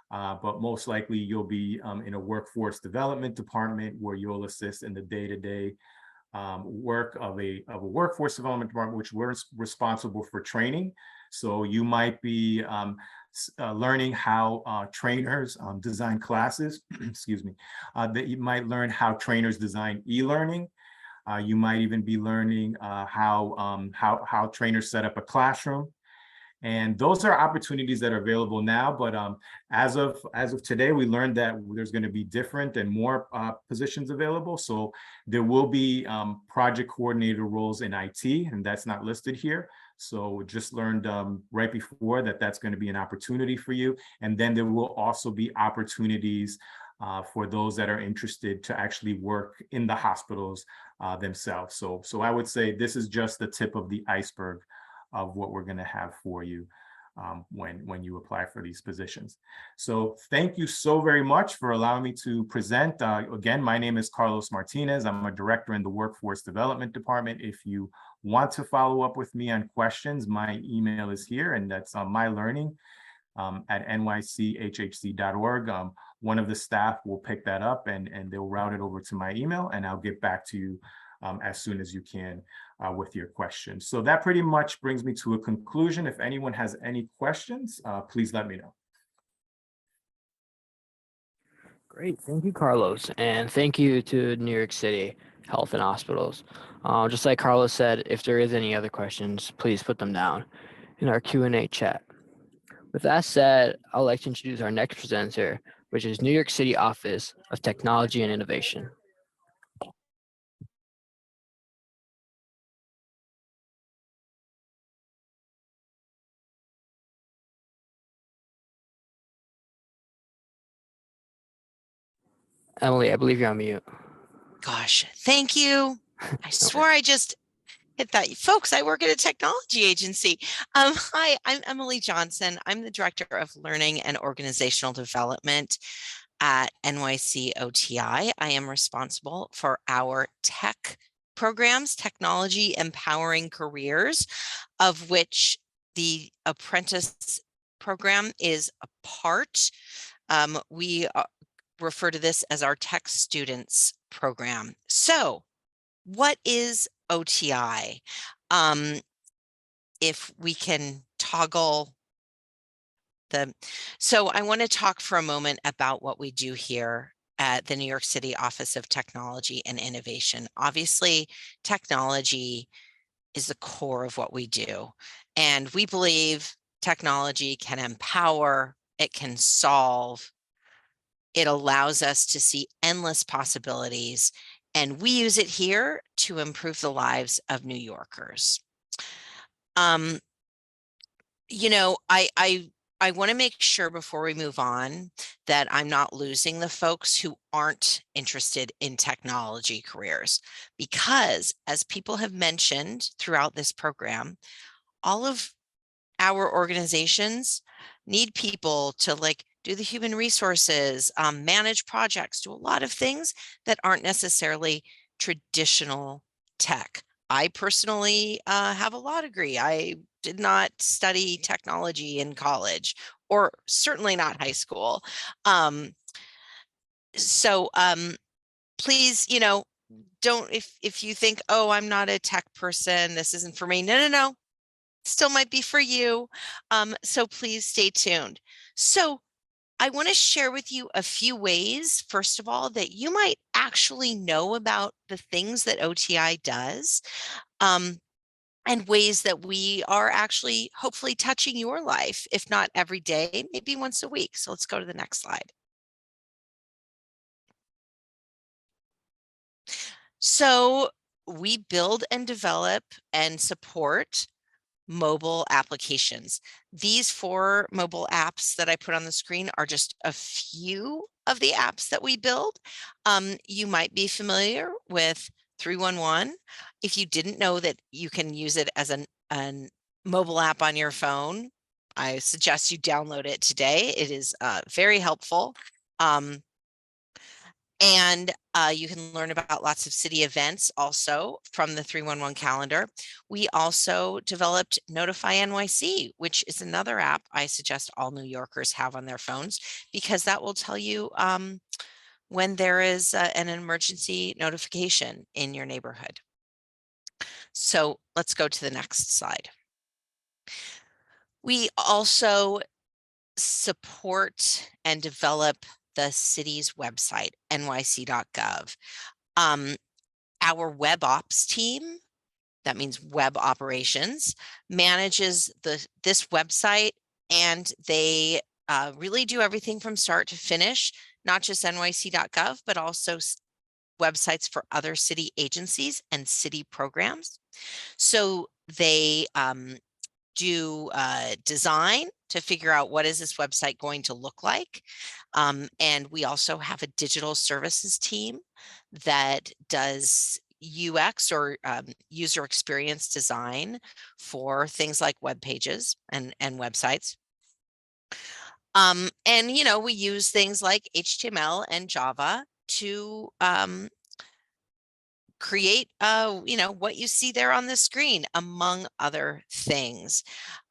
But most likely you'll be in a workforce development department where you'll assist in the day-to-day work of a workforce development department, which we're responsible for training. So you might be learning how trainers design classes, excuse me, that you might learn how trainers design e-learning. You might even be learning how trainers set up a classroom. And those are opportunities that are available now, but as of today, we learned that there's going to be different and more positions available. So there will be project coordinator roles in IT, and that's not listed here. So just learned right before that that's going to be an opportunity for you. And then there will also be opportunities for those that are interested to actually work in the hospitals themselves. So I would say this is just the tip of the iceberg of what we're going to have for you when you apply for these positions. So thank you so very much for allowing me to present. Again, my name is Carlos Martinez. I'm a director in the Workforce Development Department. If you want to follow up with me on questions, my email is here, and that's mylearning at nychhc.org. One of the staff will pick that up and they'll route it over to my email, and I'll get back to you as soon as you can with your questions. So that pretty much brings me to a conclusion. If anyone has any questions, please let me know. Great, thank you, Carlos. And thank you to New York City Health and Hospitals. Just like Carlos said, if there is any other questions, please put them down in our Q&A chat. With that said, I'd like to introduce our next presenter, which is New York City Office of Technology and Innovation. Emily, I believe you're on mute. Gosh, thank you. I swore I just hit that. Folks, I work at a technology agency. Hi, I'm Emily Johnson. I'm the Director of Learning and Organizational Development at NYC OTI. I am responsible for our tech programs, technology empowering careers, of which the apprentice program is a part. We refer to this as our tech students program. So what is OTI? If we can toggle so I want to talk for a moment about what we do here at the New York City Office of Technology and Innovation. Obviously, technology is the core of what we do. And we believe technology can empower, it can solve, it allows us to see endless possibilities, and we use it here to improve the lives of New Yorkers. You know, I want to make sure before we move on that I'm not losing the folks who aren't interested in technology careers, because as people have mentioned throughout this program, all of our organizations need people to like do the human resources, manage projects, do a lot of things that aren't necessarily traditional tech. I personally have a law degree. I did not study technology in college, or certainly not high school. Please, you know, don't, if you think, oh, I'm not a tech person, this isn't for me. No. Still might be for you. So please stay tuned. So I want to share with you a few ways, first of all, that you might actually know about the things that OTI does, and ways that we are actually hopefully touching your life, if not every day, maybe once a week. So let's go to the next slide. So we build and develop and support mobile applications. These 4 mobile apps that I put on the screen are just a few of the apps that we build. You might be familiar with 311. If you didn't know that you can use it as an mobile app on your phone, I suggest you download it today. It is very helpful. And you can learn about lots of city events also from the 311 calendar. We also developed Notify NYC, which is another app I suggest all New Yorkers have on their phones, because that will tell you when there is an emergency notification in your neighborhood. So let's go to the next slide. We also support and develop the city's website, nyc.gov. Our web ops team, that means web operations, manages this website, and they really do everything from start to finish, not just nyc.gov, but also websites for other city agencies and city programs. So they do design to figure out what is this website going to look like. And we also have a digital services team that does UX or user experience design for things like web pages and websites. And, you know, we use things like HTML and Java to create, you know, what you see there on the screen, among other things.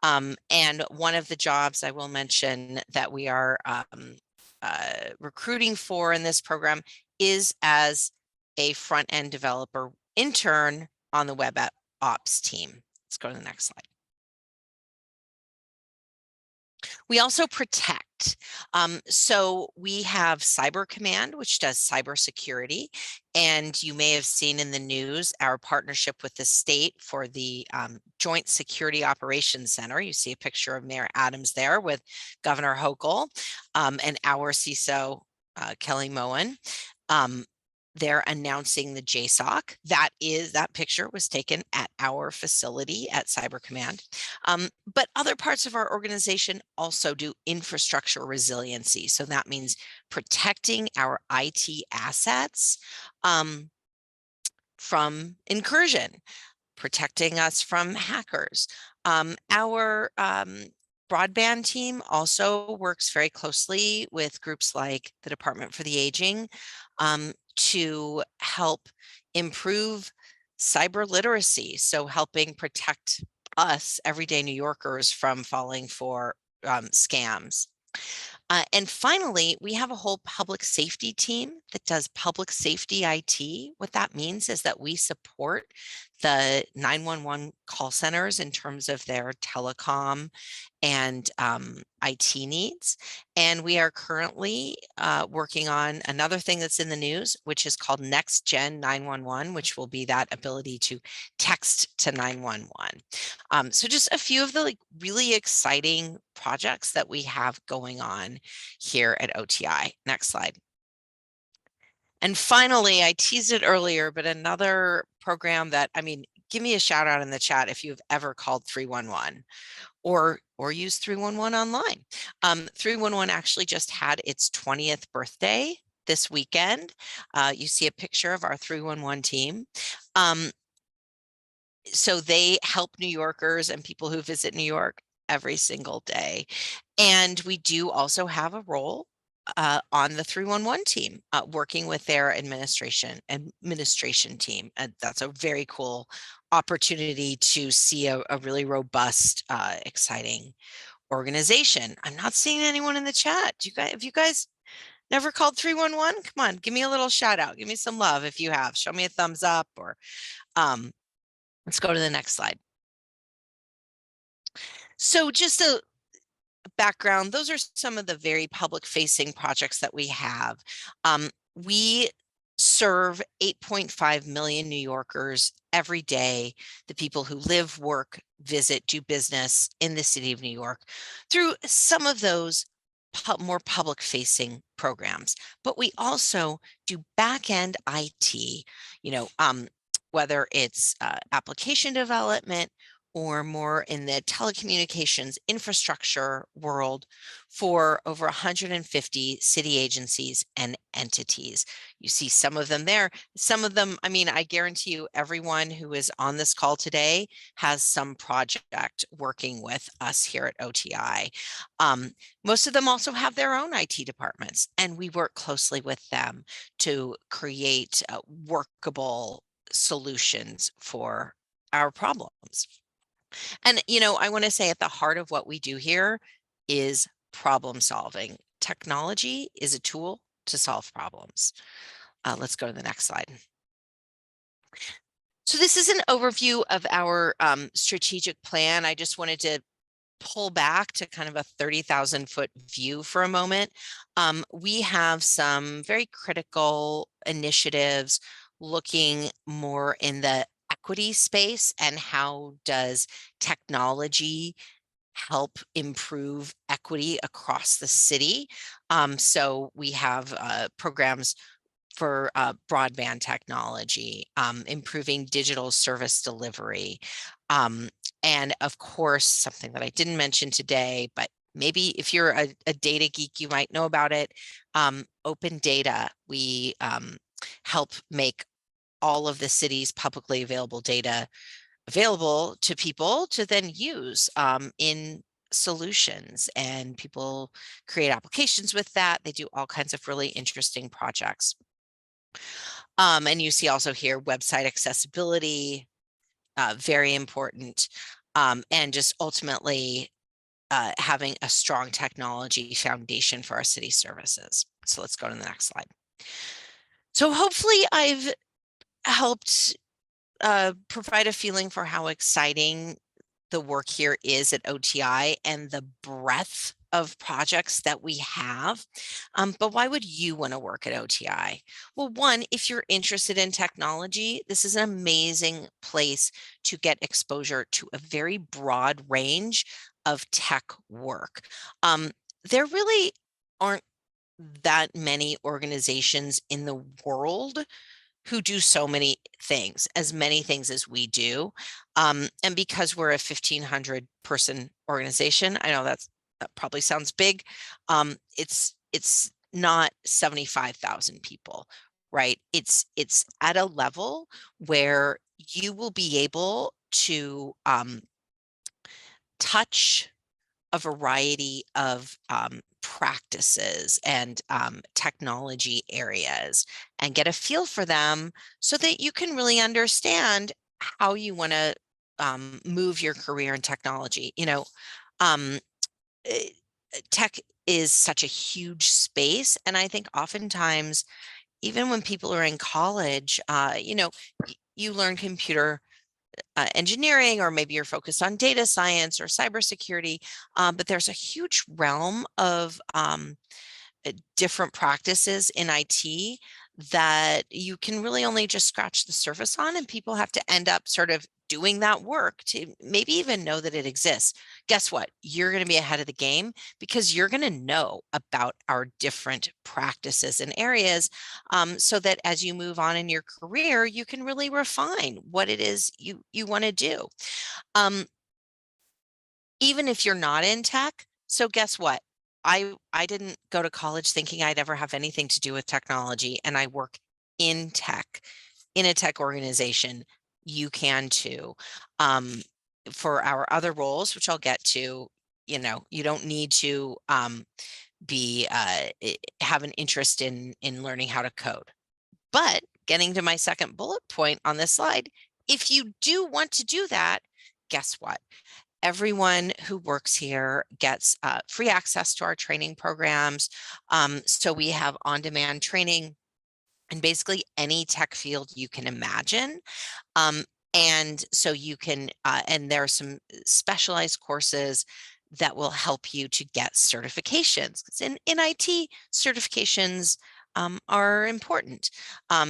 And one of the jobs I will mention that we are recruiting for in this program is as a front-end developer intern on the web ops team. Let's go to the next slide. We also protect. So we have Cyber Command, which does cybersecurity. And you may have seen in the news our partnership with the state for the Joint Security Operations Center. You see a picture of Mayor Adams there with Governor Hochul and our CISO, Kelly Moen. they're announcing the JSOC. That picture was taken at our facility at Cyber Command. But other parts of our organization also do infrastructure resiliency. So that means protecting our IT assets from incursion, protecting us from hackers. Our broadband team also works very closely with groups like the Department for the Aging to help improve cyber literacy. So helping protect us, everyday New Yorkers, from falling for scams. And finally, we have a whole public safety team that does public safety IT. What that means is that we support the 911 call centers in terms of their telecom and IT needs. And we are currently working on another thing that's in the news, which is called Next Gen 911, which will be that ability to text to 911. So just a few of the really exciting projects that we have going on here at OTI. Next slide. And finally, I teased it earlier, but another program that, I mean, give me a shout out in the chat if you've ever called 311 or use 311 online. 311 actually just had its 20th birthday this weekend. You see a picture of our 311 team. So they help New Yorkers and people who visit New York every single day. And we do also have a role on the 311 team, working with their administration team. And that's a very cool opportunity to see a really robust, exciting organization. I'm not seeing anyone in the chat. Have you guys never called 311? Come on, give me a little shout out. Give me some love if you have. Show me a thumbs up, or let's go to the next slide. So just a background, those are some of the very public facing projects that we have. We serve 8.5 million New Yorkers every day, the people who live, work, visit, do business in the city of New York, through some of those more public facing programs. But we also do back-end IT, whether it's application development or more in the telecommunications infrastructure world for over 150 city agencies and entities. You see some of them there. Some of them, I mean, I guarantee you everyone who is on this call today has some project working with us here at OTI. Most of them also have their own IT departments, and we work closely with them to create workable solutions for our problems. And, I want to say at the heart of what we do here is problem solving. Technology is a tool to solve problems. Let's go to the next slide. So this is an overview of our strategic plan. I just wanted to pull back to kind of a 30,000 foot view for a moment. We have some very critical initiatives looking more in the equity space, and how does technology help improve equity across the city. So we have programs for broadband technology, improving digital service delivery. And of course, something that I didn't mention today, but maybe if you're a data geek, you might know about it. Open data. We help make all of the city's publicly available data available to people to then use in solutions, and people create applications with that. They do all kinds of really interesting projects. And you see also here website accessibility, very important, and just ultimately having a strong technology foundation for our city services. So let's go to the next slide. So hopefully I've helped provide a feeling for how exciting the work here is at OTI and the breadth of projects that we have. But why would you want to work at OTI? Well, one, if you're interested in technology, this is an amazing place to get exposure to a very broad range of tech work. There really aren't that many organizations in the world who do so many things as we do. And because we're a 1,500 person organization, I know that probably sounds big. It's not 75,000 people, right? It's at a level where you will be able to touch a variety of practices and technology areas and get a feel for them so that you can really understand how you want to move your career in technology. Tech is such a huge space. And I think oftentimes, even when people are in college, you learn computer engineering, or maybe you're focused on data science or cybersecurity, but there's a huge realm of different practices in IT that you can really only just scratch the surface on, and people have to end up sort of doing that work to maybe even know that it exists. Guess what? You're going to be ahead of the game because you're going to know about our different practices and areas, so that as you move on in your career, you can really refine what it is you want to do. Even if you're not in tech. So guess what? I didn't go to college thinking I'd ever have anything to do with technology, and I work in tech, in a tech organization. You can too. For our other roles, which I'll get to, you don't need to have an interest in learning how to code. But getting to my second bullet point on this slide, if you do want to do that, guess what? Everyone who works here gets free access to our training programs. So we have on-demand training in basically any tech field you can imagine. And so you can, and there are some specialized courses that will help you to get certifications. Because in IT, certifications are important.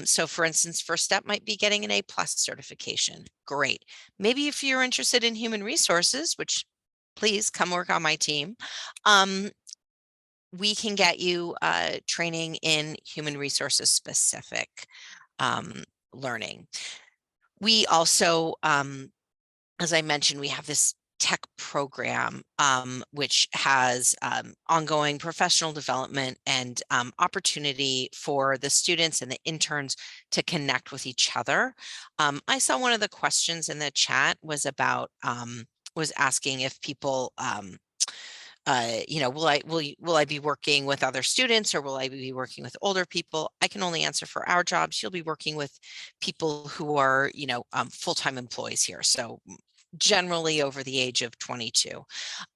So for instance, first step might be getting an A+ certification. Great. Maybe if you're interested in human resources, which please come work on my team, we can get you training in human resources specific learning. We also, as I mentioned, we have this tech program, which has ongoing professional development and opportunity for the students and the interns to connect with each other. I saw one of the questions in the chat was about, was asking if people, will I be working with other students, or will I be working with older people? I can only answer for our jobs. You'll be working with people who are, full-time employees here. So generally over the age of 22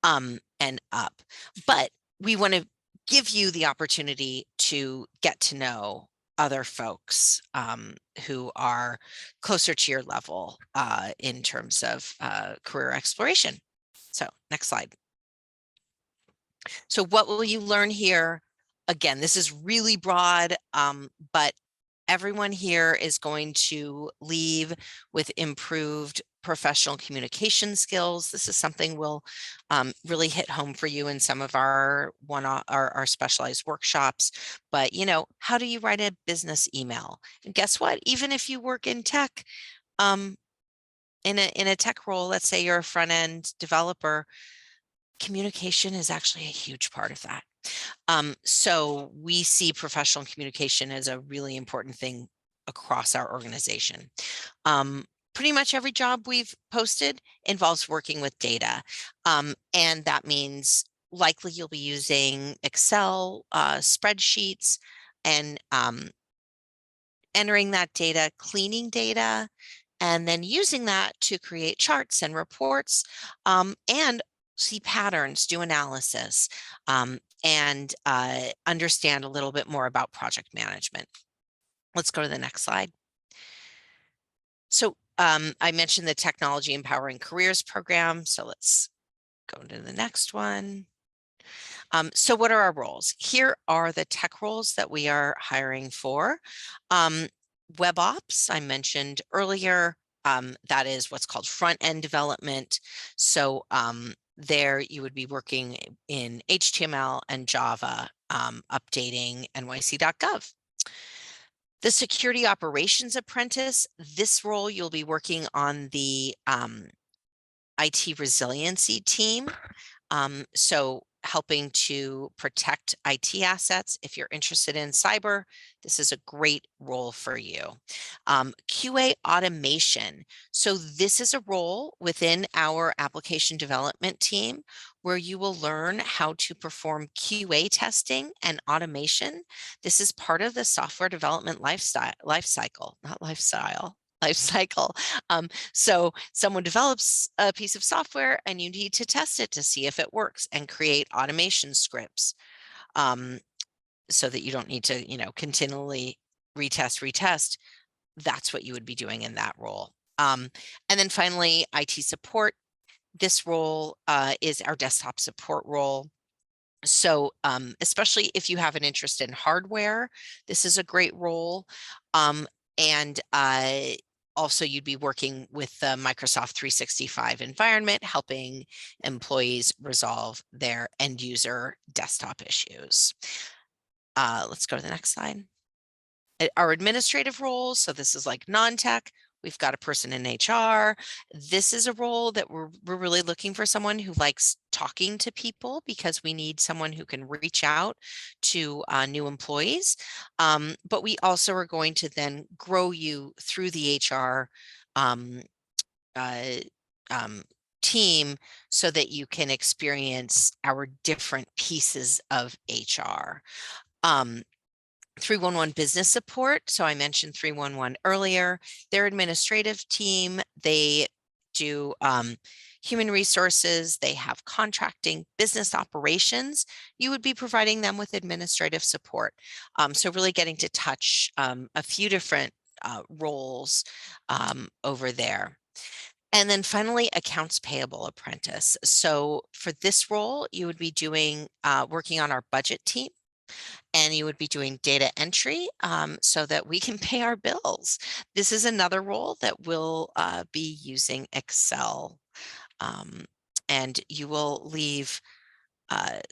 and up. But we want to give you the opportunity to get to know other folks who are closer to your level in terms of career exploration. So next slide. So what will you learn here? Again, this is really broad, but everyone here is going to leave with improved professional communication skills. This is something we'll really hit home for you in some of our specialized workshops. But how do you write a business email? And guess what? Even if you work in tech, in a tech role, let's say you're a front-end developer, communication is actually a huge part of that. So we see professional communication as a really important thing across our organization. Pretty much every job we've posted involves working with data. And that means likely you'll be using Excel spreadsheets and entering that data, cleaning data, and then using that to create charts and reports, and see patterns, do analysis, and understand a little bit more about project management. Let's go to the next slide. So I mentioned the Technology Empowering Careers program. So let's go to the next one. So what are our roles? Here are the tech roles that we are hiring for. Web ops, I mentioned earlier, that is what's called front-end development. So there you would be working in HTML and Java updating nyc.gov. The security operations apprentice, this role you'll be working on the IT resiliency team. So helping to protect IT assets. If you're interested in cyber, this is a great role for you. QA automation. So this is a role within our application development team where you will learn how to perform QA testing and automation. This is part of the software development life cycle. So someone develops a piece of software and you need to test it to see if it works and create automation scripts so that you don't need to, continually retest. That's what you would be doing in that role. And then finally, IT support. This role is our desktop support role. So especially if you have an interest in hardware, this is a great role. And also, you'd be working with the Microsoft 365 environment, helping employees resolve their end user desktop issues. Let's go to the next slide. Our administrative roles, so this is like non-tech. We've got a person in HR. This is a role that we're really looking for someone who likes talking to people because we need someone who can reach out to new employees. But we also are going to then grow you through the HR team so that you can experience our different pieces of HR. 311 business support. So I mentioned 311 earlier. Their administrative team, they do human resources, they have contracting, business operations. You would be providing them with administrative support. So really getting to touch a few different roles over there. And then finally, accounts payable apprentice. So for this role, you would be doing working on our budget team. And you would be doing data entry so that we can pay our bills. This is another role that will be using Excel. And you will leave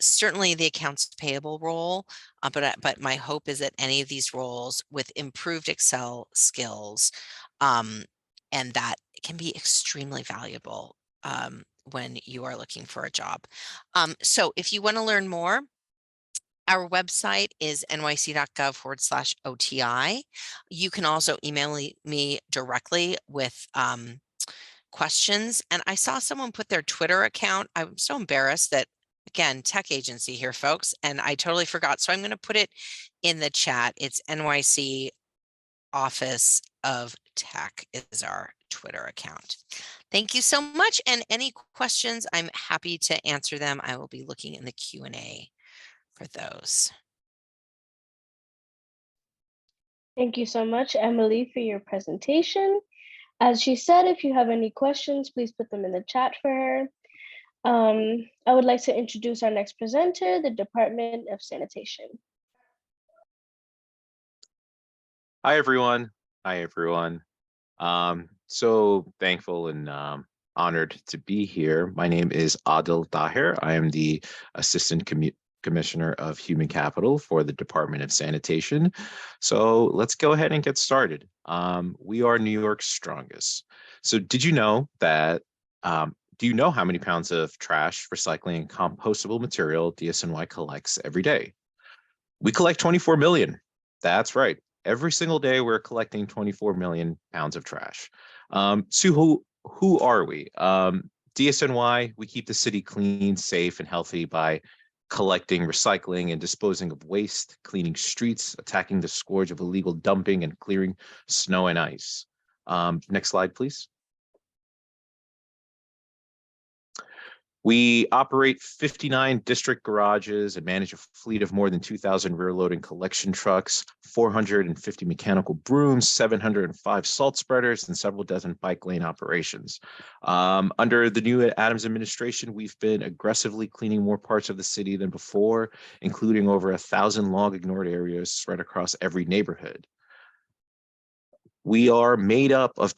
certainly the accounts payable role, but my hope is that any of these roles with improved Excel skills, and that can be extremely valuable when you are looking for a job. So if you want to learn more, our website is nyc.gov/OTI. You can also email me directly with questions. And I saw someone put their Twitter account. I'm so embarrassed that, again, tech agency here, folks, and I totally forgot. So I'm going to put it in the chat. It's NYC Office of Tech is our Twitter account. Thank you so much. And any questions, I'm happy to answer them. I will be looking in the Q&A for those. Thank you so much, Emily, for your presentation. As she said, if you have any questions, please put them in the chat for her. I would like to introduce our next presenter, the Department of Sanitation. Hi, everyone. So thankful and honored to be here. My name is Adil Tahir. I am the Assistant Commissioner of Human Capital for the Department of Sanitation. So let's go ahead and get started. We are New York's strongest. So did you know that, do you know how many pounds of trash, recycling, and compostable material DSNY collects every day? We collect 24 million. That's right. Every single day, we're collecting 24 million pounds of trash. So who are we? DSNY, we keep the city clean, safe, and healthy by collecting, recycling, and disposing of waste, cleaning streets, attacking the scourge of illegal dumping, and clearing snow and ice. Next slide, please. We operate 59 district garages and manage a fleet of more than 2,000 rear load and collection trucks, 450 mechanical brooms, 705 salt spreaders, and several dozen bike lane operations. Under the new Adams administration, we've been aggressively cleaning more parts of the city than before, including over 1,000 long ignored areas spread across every neighborhood. We are made up of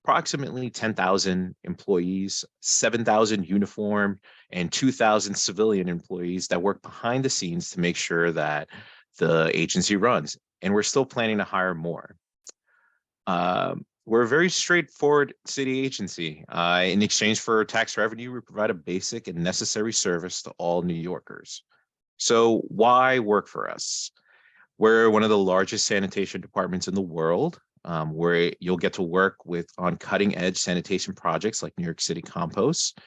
approximately 10,000 employees, 7,000 uniform, and 2,000 civilian employees that work behind the scenes to make sure that the agency runs. And we're still planning to hire more. We're a very straightforward city agency. In exchange for tax revenue, we provide a basic and necessary service to all New Yorkers. So why work for us? We're one of the largest sanitation departments in the world, where you'll get to work on cutting edge sanitation projects like New York City Compost.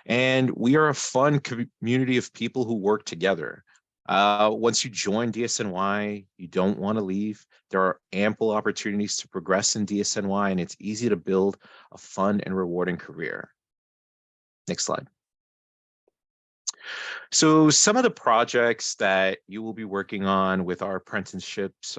And we are a fun community of people who work together. Once you join DSNY, you don't want to leave. There are ample opportunities to progress in DSNY, and it's easy to build a fun and rewarding career. Next slide. So some of the projects that you will be working on with our apprenticeships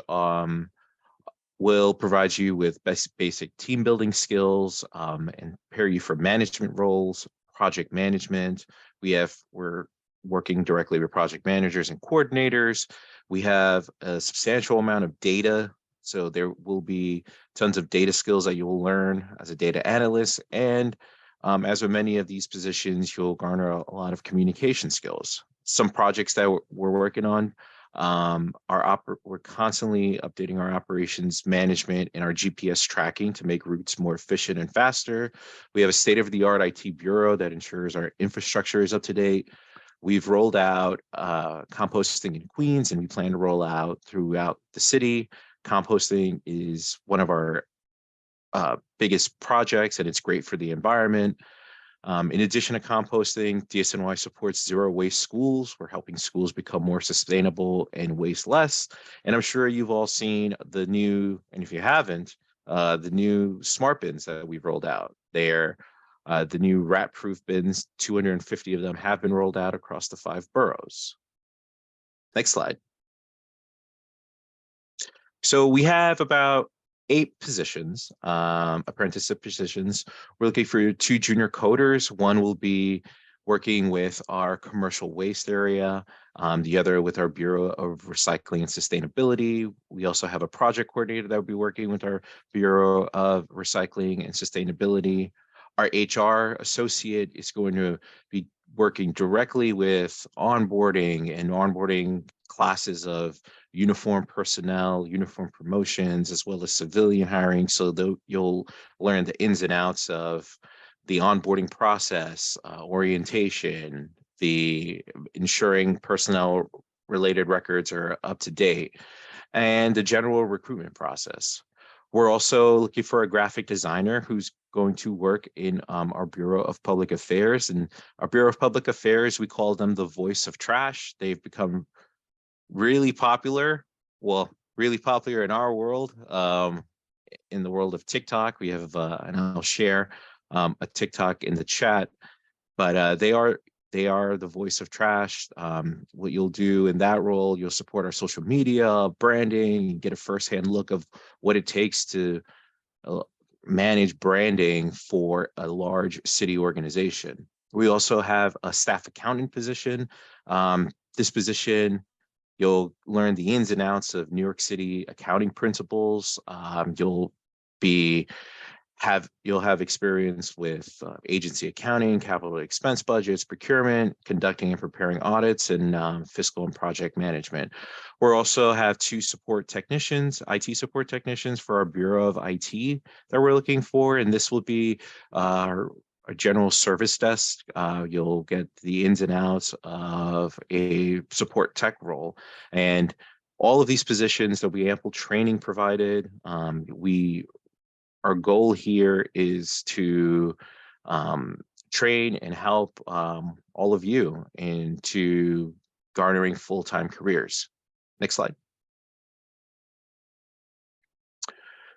will provide you with basic team building skills and prepare you for management roles, project management. We're working directly with project managers and coordinators. We have a substantial amount of data. So there will be tons of data skills that you will learn as a data analyst. And as with many of these positions, you'll garner a lot of communication skills. Some projects that we're working on we're constantly updating our operations management and our GPS tracking to make routes more efficient and faster. We have a state-of-the-art IT bureau that ensures our infrastructure is up to date. We've rolled out composting in Queens, and we plan to roll out throughout the city. Composting is one of our biggest projects, and it's great for the environment. In addition to composting, DSNY supports zero waste schools. We're helping schools become more sustainable and waste less. And I'm sure you've all seen the new, and if you haven't, the new smart bins that we've rolled out. They're the new rat-proof bins. 250 of them have been rolled out across the 5 boroughs. Next slide. So we have about 8 positions, apprenticeship positions. We're looking for 2 junior coders. One will be working with our commercial waste area, the other with our Bureau of Recycling and Sustainability. We also have a project coordinator that will be working with our Bureau of Recycling and Sustainability. Our HR associate is going to be working directly with onboarding classes of uniform personnel, uniform promotions, as well as civilian hiring. So you'll learn the ins and outs of the onboarding process, orientation, the ensuring personnel related records are up to date, and the general recruitment process. We're also looking for a graphic designer who's going to work in our Bureau of Public Affairs. And our Bureau of Public Affairs, we call them the voice of trash. They've become really popular. Well, really popular in our world. In the world of TikTok, we have, and I'll share a TikTok in the chat, but they are the voice of trash. What you'll do in that role, you'll support our social media, branding, get a firsthand look of what it takes to manage branding for a large city organization. We also have a staff accountant position. This position, you'll learn the ins and outs of New York City accounting principles. You'll have experience with agency accounting, capital expense budgets, procurement, conducting and preparing audits, and fiscal and project management. We also have 2 support technicians, IT support technicians for our Bureau of IT that we're looking for, and this will be our general service desk. You'll get the ins and outs of a support tech role, and all of these positions, there'll be ample training provided. Our goal here is to train and help all of you into garnering full-time careers. Next slide.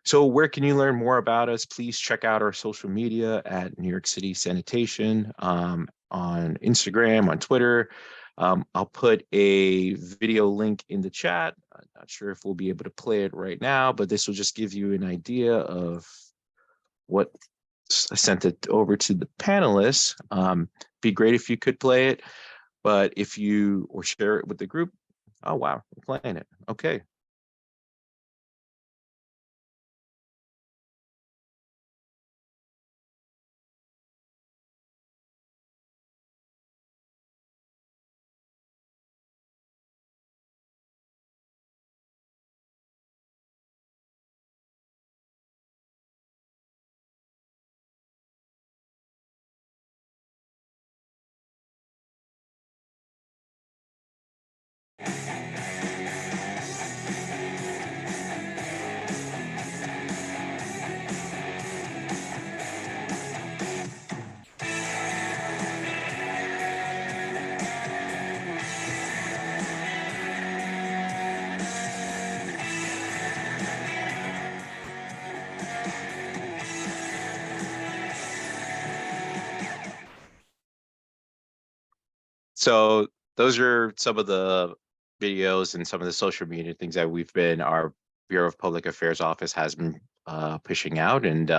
So where can you learn more about us? Please check out our social media at New York City Sanitation on Instagram, on Twitter. I'll put a video link in the chat. I'm not sure if we'll be able to play it right now, but this will just give you an idea of what I sent it over to the panelists. Be great if you could play it, but or share it with the group. Oh, wow, we're playing it. Okay. So those are some of the videos and some of the social media things that our Bureau of Public Affairs office has been pushing out. And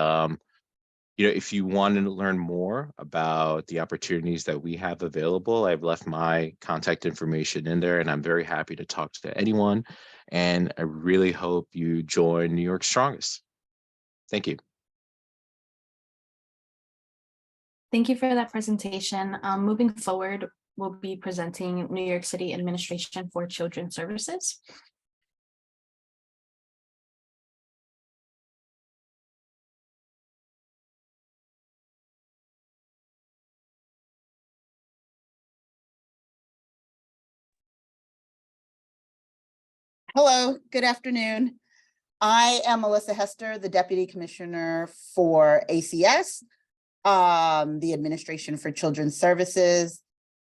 if you want to learn more about the opportunities that we have available, I've left my contact information in there, and I'm very happy to talk to anyone. And I really hope you join New York's Strongest. Thank you. Thank you for that presentation. Moving forward, we'll be presenting New York City Administration for Children's Services. Hello, good afternoon. I am Melissa Hester, the Deputy Commissioner for ACS, the Administration for Children's Services.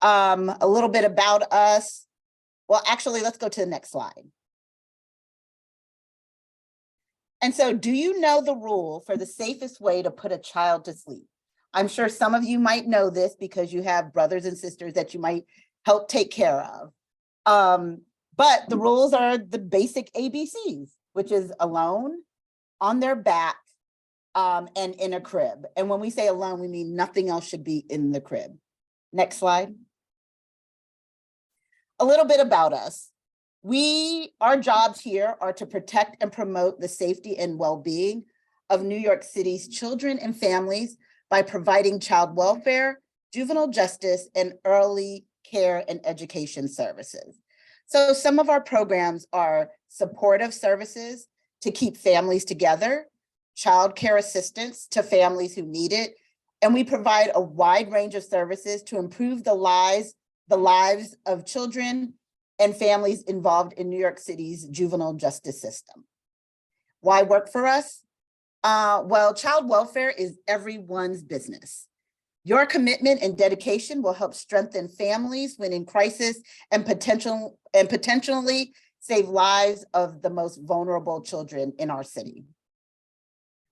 A little bit about us. Well, actually, let's go to the next slide. And so, do you know the rule for the safest way to put a child to sleep? I'm sure some of you might know this because you have brothers and sisters that you might help take care of. But the rules are the basic ABCs, which is alone, on their back, and in a crib. And when we say alone, we mean nothing else should be in the crib. Next slide. A little bit about us. Our jobs here are to protect and promote the safety and well-being of New York City's children and families by providing child welfare, juvenile justice, and early care and education services. So some of our programs are supportive services to keep families together, child care assistance to families who need it, and we provide a wide range of services to improve the lives of children and families involved in New York City's juvenile justice system. Why work for us? Well, child welfare is everyone's business. Your commitment and dedication will help strengthen families when in crisis and potentially save lives of the most vulnerable children in our city.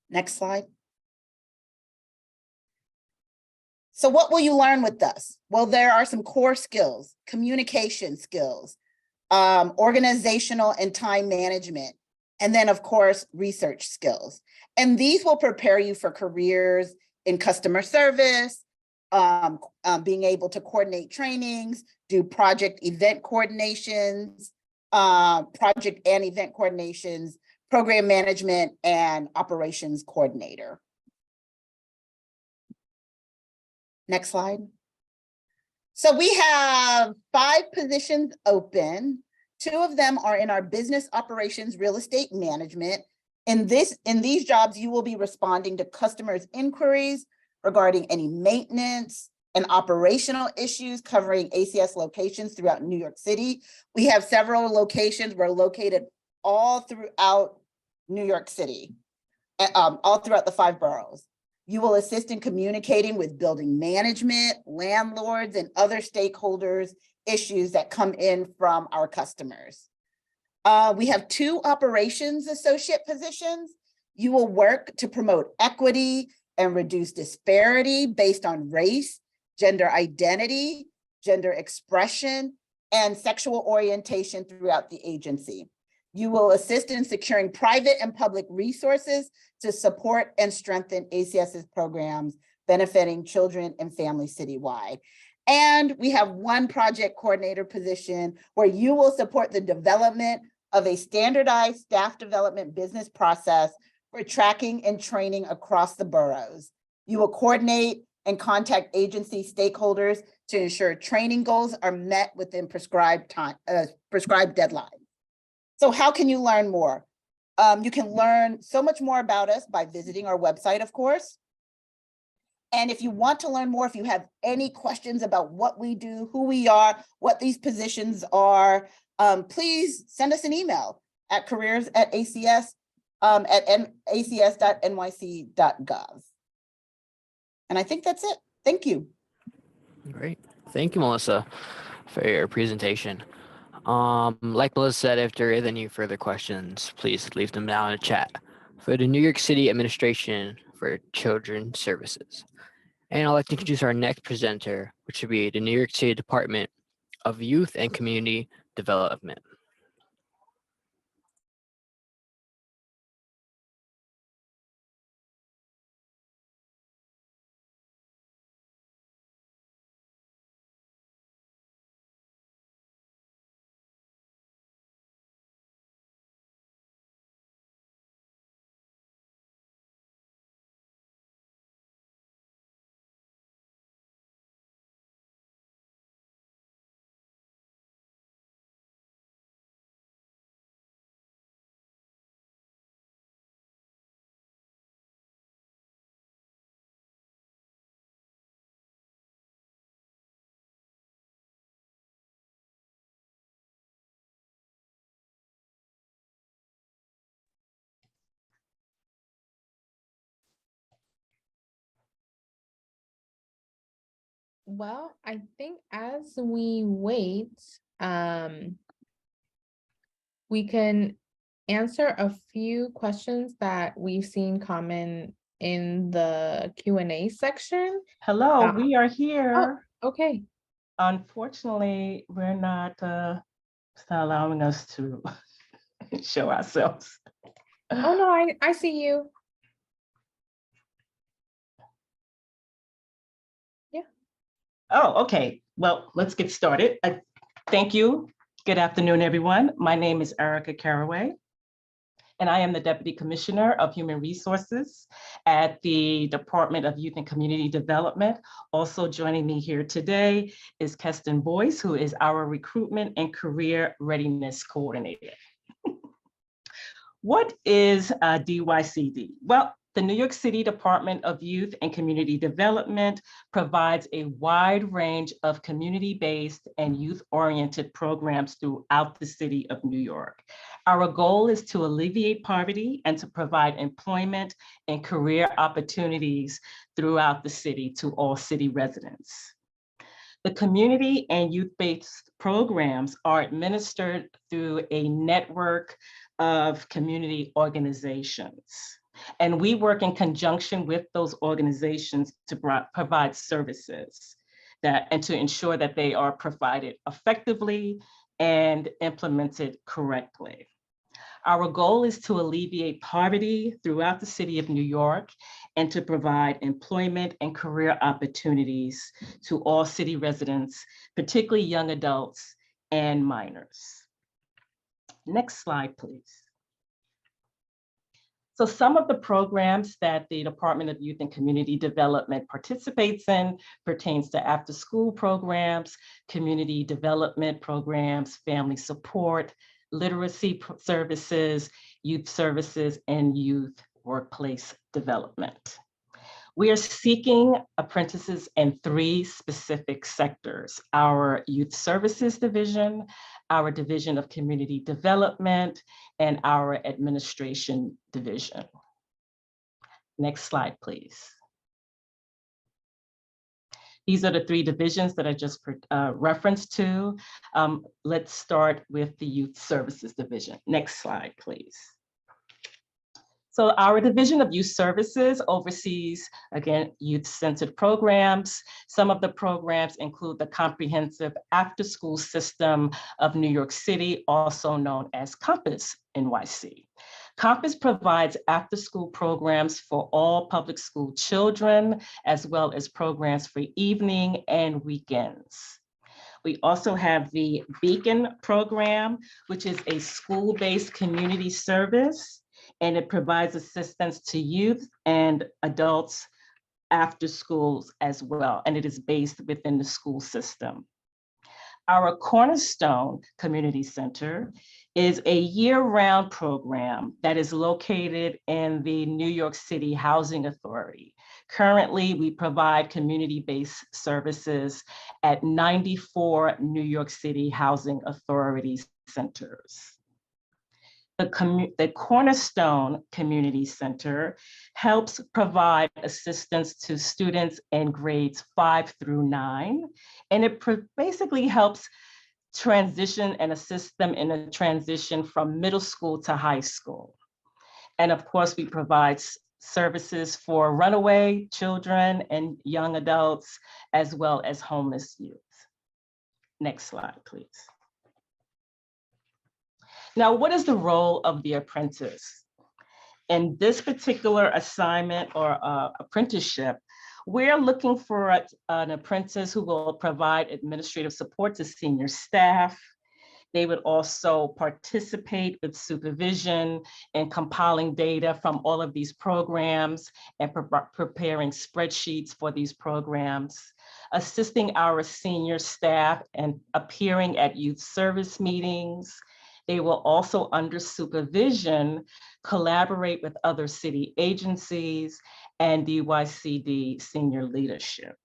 Next slide. So what will you learn with us? Well, there are some core skills: communication skills, organizational and time management, and then of course, research skills. And these will prepare you for careers in customer service, being able to coordinate trainings, do project and event coordinations, program management, and operations coordinator. Next slide. So we have 5 positions open. 2 of them are in our business operations real estate management. In these jobs, you will be responding to customers' inquiries regarding any maintenance and operational issues covering ACS locations throughout New York City. We have several locations. We're located all throughout New York City, all throughout the 5 boroughs. You will assist in communicating with building management, landlords, and other stakeholders' issues that come in from our customers. We have 2 operations associate positions. You will work to promote equity and reduce disparity based on race, gender identity, gender expression, and sexual orientation throughout the agency. You will assist in securing private and public resources to support and strengthen ACS's programs benefiting children and families citywide. And we have 1 project coordinator position where you will support the development of a standardized staff development business process for tracking and training across the boroughs. You will coordinate and contact agency stakeholders to ensure training goals are met within prescribed deadlines. So how can you learn more? You can learn so much more about us by visiting our website, of course. And if you want to learn more, if you have any questions about what we do, who we are, what these positions are, please send us an email at careers@acs.nyc.gov. And I think that's it. Thank you. Great. Thank you, Melissa, for your presentation. Like Melissa said, if there is any further questions, please leave them down in the chat. For the New York City Administration for Children's Services. And I'd like to introduce our next presenter, which would be the New York City Department of Youth and Community Development. Well, I think as we wait, we can answer a few questions that we've seen common in the Q&A section. Hello, we are here. Oh, okay. Unfortunately, we're not, it's not allowing us to show ourselves. Oh, no, I see you. Yeah. Oh, okay. Well, let's get started. Thank you. Good afternoon, everyone. My name is Erica Caraway, and I am the Deputy Commissioner of Human Resources at the Department of Youth and Community Development. Also joining me here today is Keston Boyce, who is our Recruitment and Career Readiness Coordinator. What is DYCD? Well, the New York City Department of Youth and Community Development provides a wide range of community-based and youth-oriented programs throughout the city of New York. Our goal is to alleviate poverty and to provide employment and career opportunities throughout the city to all city residents. The community and youth-based programs are administered through a network of community organizations. And we work in conjunction with those organizations to provide services and to ensure that they are provided effectively and implemented correctly. Our goal is to alleviate poverty throughout the city of New York and to provide employment and career opportunities to all city residents, particularly young adults and minors. Next slide, please. So some of the programs that the Department of Youth and Community Development participates in pertains to after-school programs, community development programs, family support, literacy services, youth services, and youth workplace development. We are seeking apprentices in 3 specific sectors: our Youth Services Division, our Division of Community Development, and our Administration Division. Next slide, please. These are the 3 divisions that I just referenced to. Let's start with the Youth Services Division. Next slide, please. So our Division of Youth Services oversees, again, youth-centered programs. Some of the programs include the comprehensive after-school system of New York City, also known as Compass NYC. Compass provides after-school programs for all public school children, as well as programs for evening and weekends. We also have the Beacon program, which is a school-based community service, and it provides assistance to youth and adults after schools as well, and it is based within the school system. Our Cornerstone Community Center is a year-round program that is located in the New York City Housing Authority. Currently, we provide community-based services at 94 New York City Housing Authority centers. The Cornerstone Community Center helps provide assistance to students in grades 5 through 9, and it basically helps transition and assist them in a transition from middle school to high school. And of course, we provide services for runaway children and young adults, as well as homeless youth. Next slide, please. Now, what is the role of the apprentice? In this particular assignment or apprenticeship, we're looking for an apprentice who will provide administrative support to senior staff. They would also participate with supervision and compiling data from all of these programs and preparing spreadsheets for these programs, assisting our senior staff and appearing at youth service meetings. They will also, under supervision, collaborate with other city agencies and DYCD senior leadership.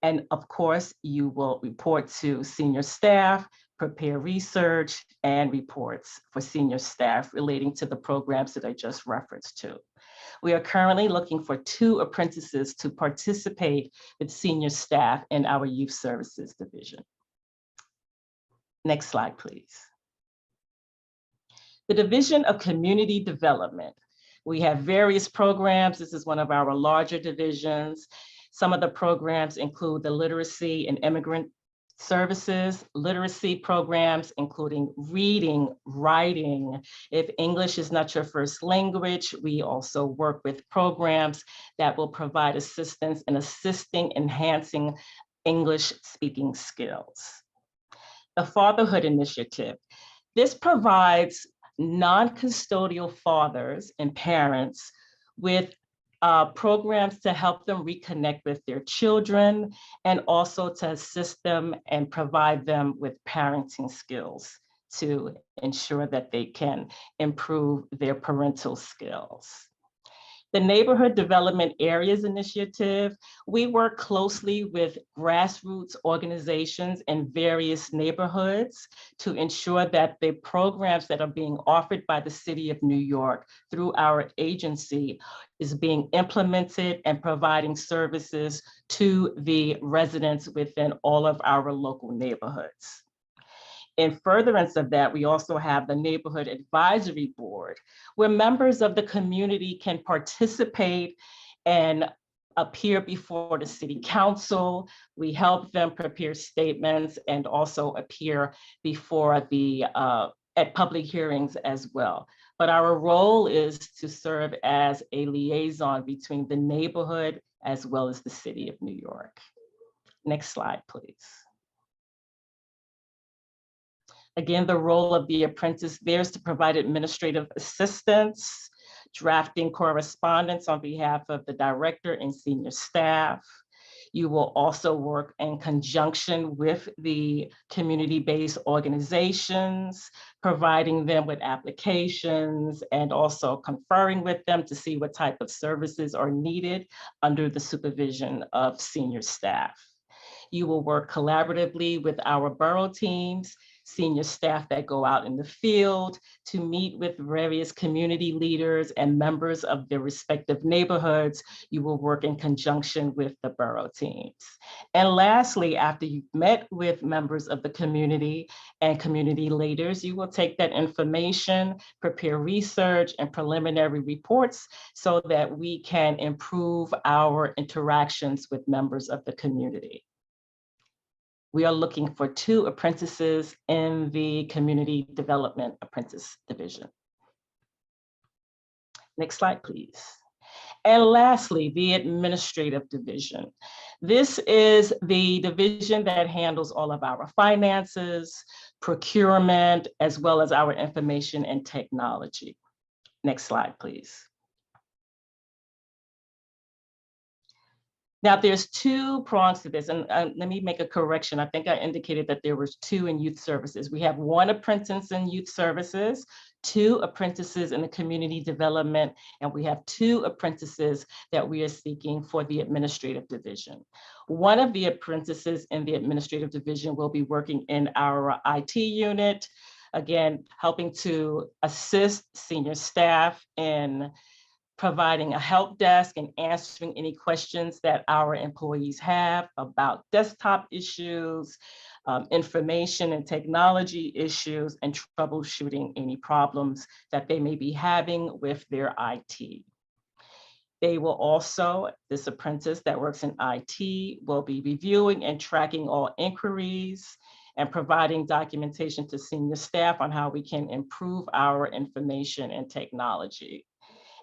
And of course, you will report to senior staff, prepare research and reports for senior staff relating to the programs that I just referenced to. We are currently looking for 2 apprentices to participate with senior staff in our youth services division. Next slide, please. The Division of Community Development. We have various programs. This is one of our larger divisions. Some of the programs include the literacy and immigrant services, literacy programs, including reading, writing. If English is not your first language, we also work with programs that will provide assistance in enhancing English speaking skills. The Fatherhood Initiative. This provides non-custodial fathers and parents with programs to help them reconnect with their children and also to assist them and provide them with parenting skills to ensure that they can improve their parental skills. The Neighborhood Development Areas Initiative, we work closely with grassroots organizations in various neighborhoods to ensure that the programs that are being offered by the City of New York through our agency is being implemented and providing services to the residents within all of our local neighborhoods. In furtherance of that, we also have the Neighborhood Advisory Board, where members of the community can participate and appear before the City Council. We help them prepare statements and also appear before at public hearings as well. But our role is to serve as a liaison between the neighborhood as well as the City of New York. Next slide, please. Again, the role of the apprentice there is to provide administrative assistance, drafting correspondence on behalf of the director and senior staff. You will also work in conjunction with the community-based organizations, providing them with applications and also conferring with them to see what type of services are needed under the supervision of senior staff. You will work collaboratively with our borough teams, senior staff that go out in the field to meet with various community leaders and members of their respective neighborhoods. You will work in conjunction with the borough teams. And lastly, after you've met with members of the community and community leaders, you will take that information, prepare research and preliminary reports so that we can improve our interactions with members of the community. We are looking for 2 apprentices in the Community Development Apprentice Division. Next slide, please. And lastly, the Administrative Division. This is the division that handles all of our finances, procurement, as well as our information and technology. Next slide, please. Now there's 2 prongs to this, and let me make a correction. I think I indicated that there was 2 in youth services. We have 1 apprentice in youth services, 2 apprentices in the community development, and we have 2 apprentices that we are seeking for the administrative division. One of the apprentices in the administrative division will be working in our IT unit, again, helping to assist senior staff in providing a help desk and answering any questions that our employees have about desktop issues, information and technology issues, and troubleshooting any problems that they may be having with their IT. They will also, this apprentice that works in IT will be reviewing and tracking all inquiries and providing documentation to senior staff on how we can improve our information and technology.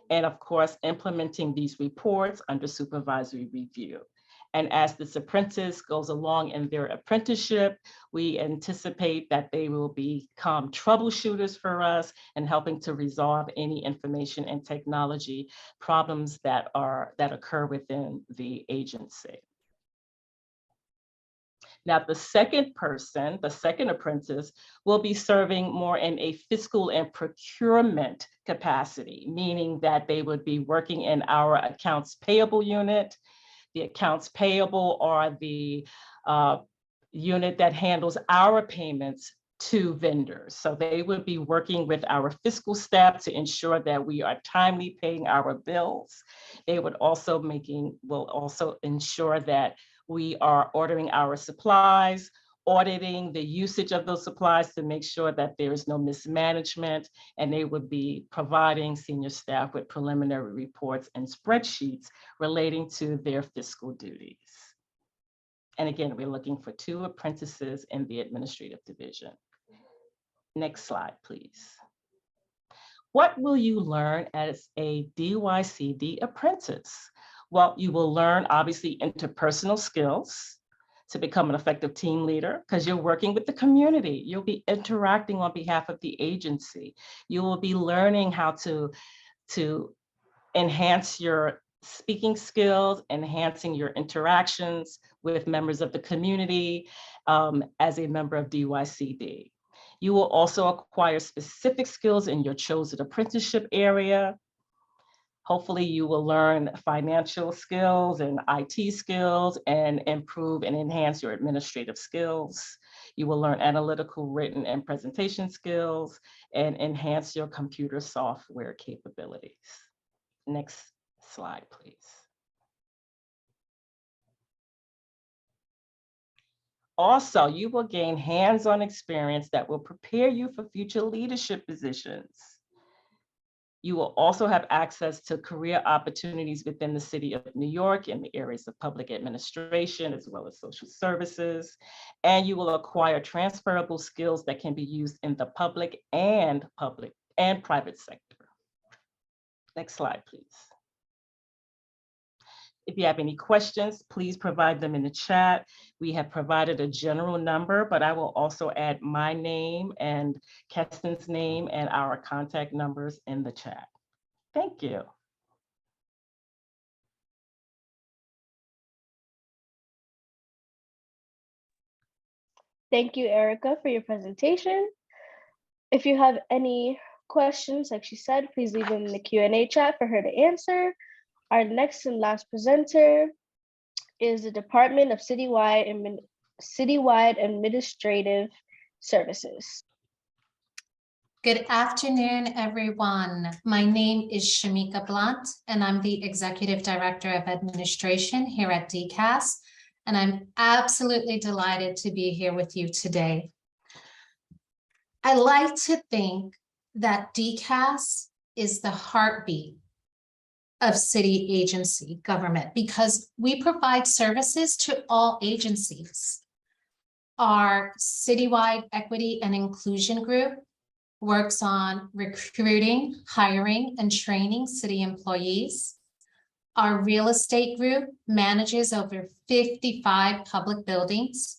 And of course, implementing these reports under supervisory review. And as this apprentice goes along in their apprenticeship, we anticipate that they will become troubleshooters for us and helping to resolve any information and technology problems that occur within the agency. Now, the second person, the second apprentice, will be serving more in a fiscal and procurement capacity, meaning that they would be working in our accounts payable unit. The accounts payable are the unit that handles our payments to vendors. So they would be working with our fiscal staff to ensure that we are timely paying our bills. They would will also ensure that we are ordering our supplies, auditing the usage of those supplies to make sure that there is no mismanagement, and they would be providing senior staff with preliminary reports and spreadsheets relating to their fiscal duties. And again, we're looking for 2 apprentices in the administrative division. Next slide, please. What will you learn as a DYCD apprentice? Well, you will learn obviously interpersonal skills to become an effective team leader because you're working with the community. You'll be interacting on behalf of the agency. You will be learning how to enhance your speaking skills, enhancing your interactions with members of the community as a member of DYCD. You will also acquire specific skills in your chosen apprenticeship area. Hopefully you will learn financial skills and IT skills and improve and enhance your administrative skills. You will learn analytical, written, and presentation skills and enhance your computer software capabilities. Next slide, please. Also, you will gain hands-on experience that will prepare you for future leadership positions. You will also have access to career opportunities within the city of New York in the areas of public administration, as well as social services. And you will acquire transferable skills that can be used in the public and private sector. Next slide, please. If you have any questions, please provide them in the chat. We have provided a general number, but I will also add my name and Keston's name and our contact numbers in the chat. Thank you. Thank you, Erica, for your presentation. If you have any questions, like she said, please leave them in the Q&A chat for her to answer. Our next and last presenter is the Department of Citywide Administrative Services. Good afternoon, everyone. My name is Shamika Blunt, and I'm the Executive Director of Administration here at DCAS, and I'm absolutely delighted to be here with you today. I like to think that DCAS is the heartbeat of city agency government because we provide services to all agencies. Our Citywide Equity and Inclusion Group works on recruiting, hiring, and training city employees. Our real estate group manages over 55 public buildings.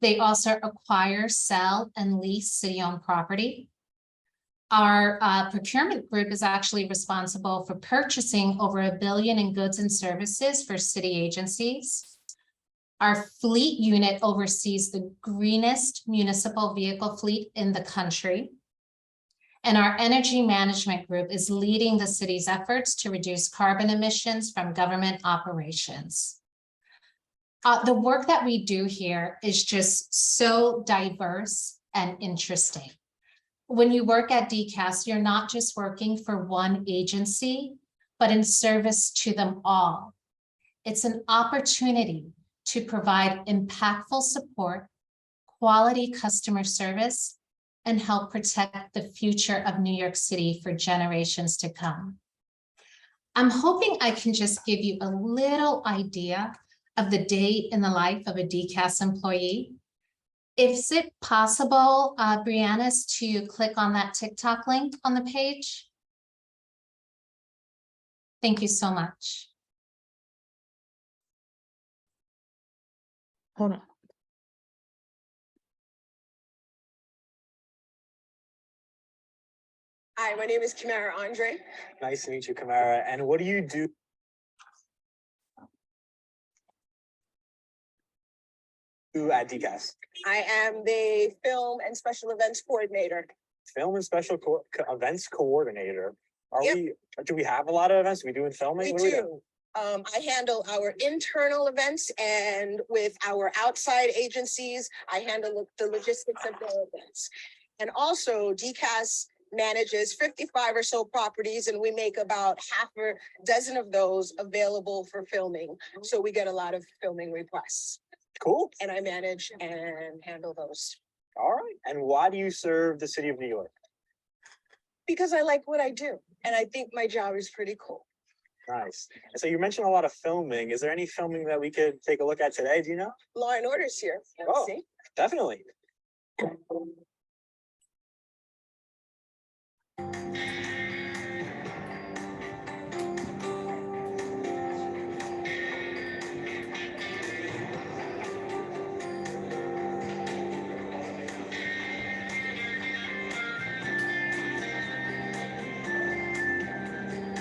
They also acquire, sell, and lease city-owned property. Our procurement group is actually responsible for purchasing over $1 billion in goods and services for city agencies. Our fleet unit oversees the greenest municipal vehicle fleet in the country. And our energy management group is leading the city's efforts to reduce carbon emissions from government operations. The work that we do here is just so diverse and interesting. When you work at DCAS, you're not just working for one agency, but in service to them all. It's an opportunity to provide impactful support, quality customer service, and help protect the future of New York City for generations to come. I'm hoping I can just give you a little idea of the day in the life of a DCAS employee. Is it possible, Brianna's, to click on that TikTok link on the page? Thank you so much. Hold on. Hi, my name is Kamara Andre. Nice to meet you, Kamara. And what do you do? At DCAS? I am the film and special events coordinator. Film and special events coordinator. Yep. Do we have a lot of events? Are we doing filming? We What are do. I handle our internal events, and with our outside agencies, I handle the logistics of the events. And also DCAS manages 55 or so properties, and we make about half a dozen of those available for filming. So we get a lot of filming requests. Cool. And I manage and handle those. All right. And why do you serve the city of New York? Because I like what I do, and I think my job is pretty cool. Nice. And so you mentioned a lot of filming. Is there any filming that we could take a look at today? Do you know? Law and Order's here. Oh, See? definitely.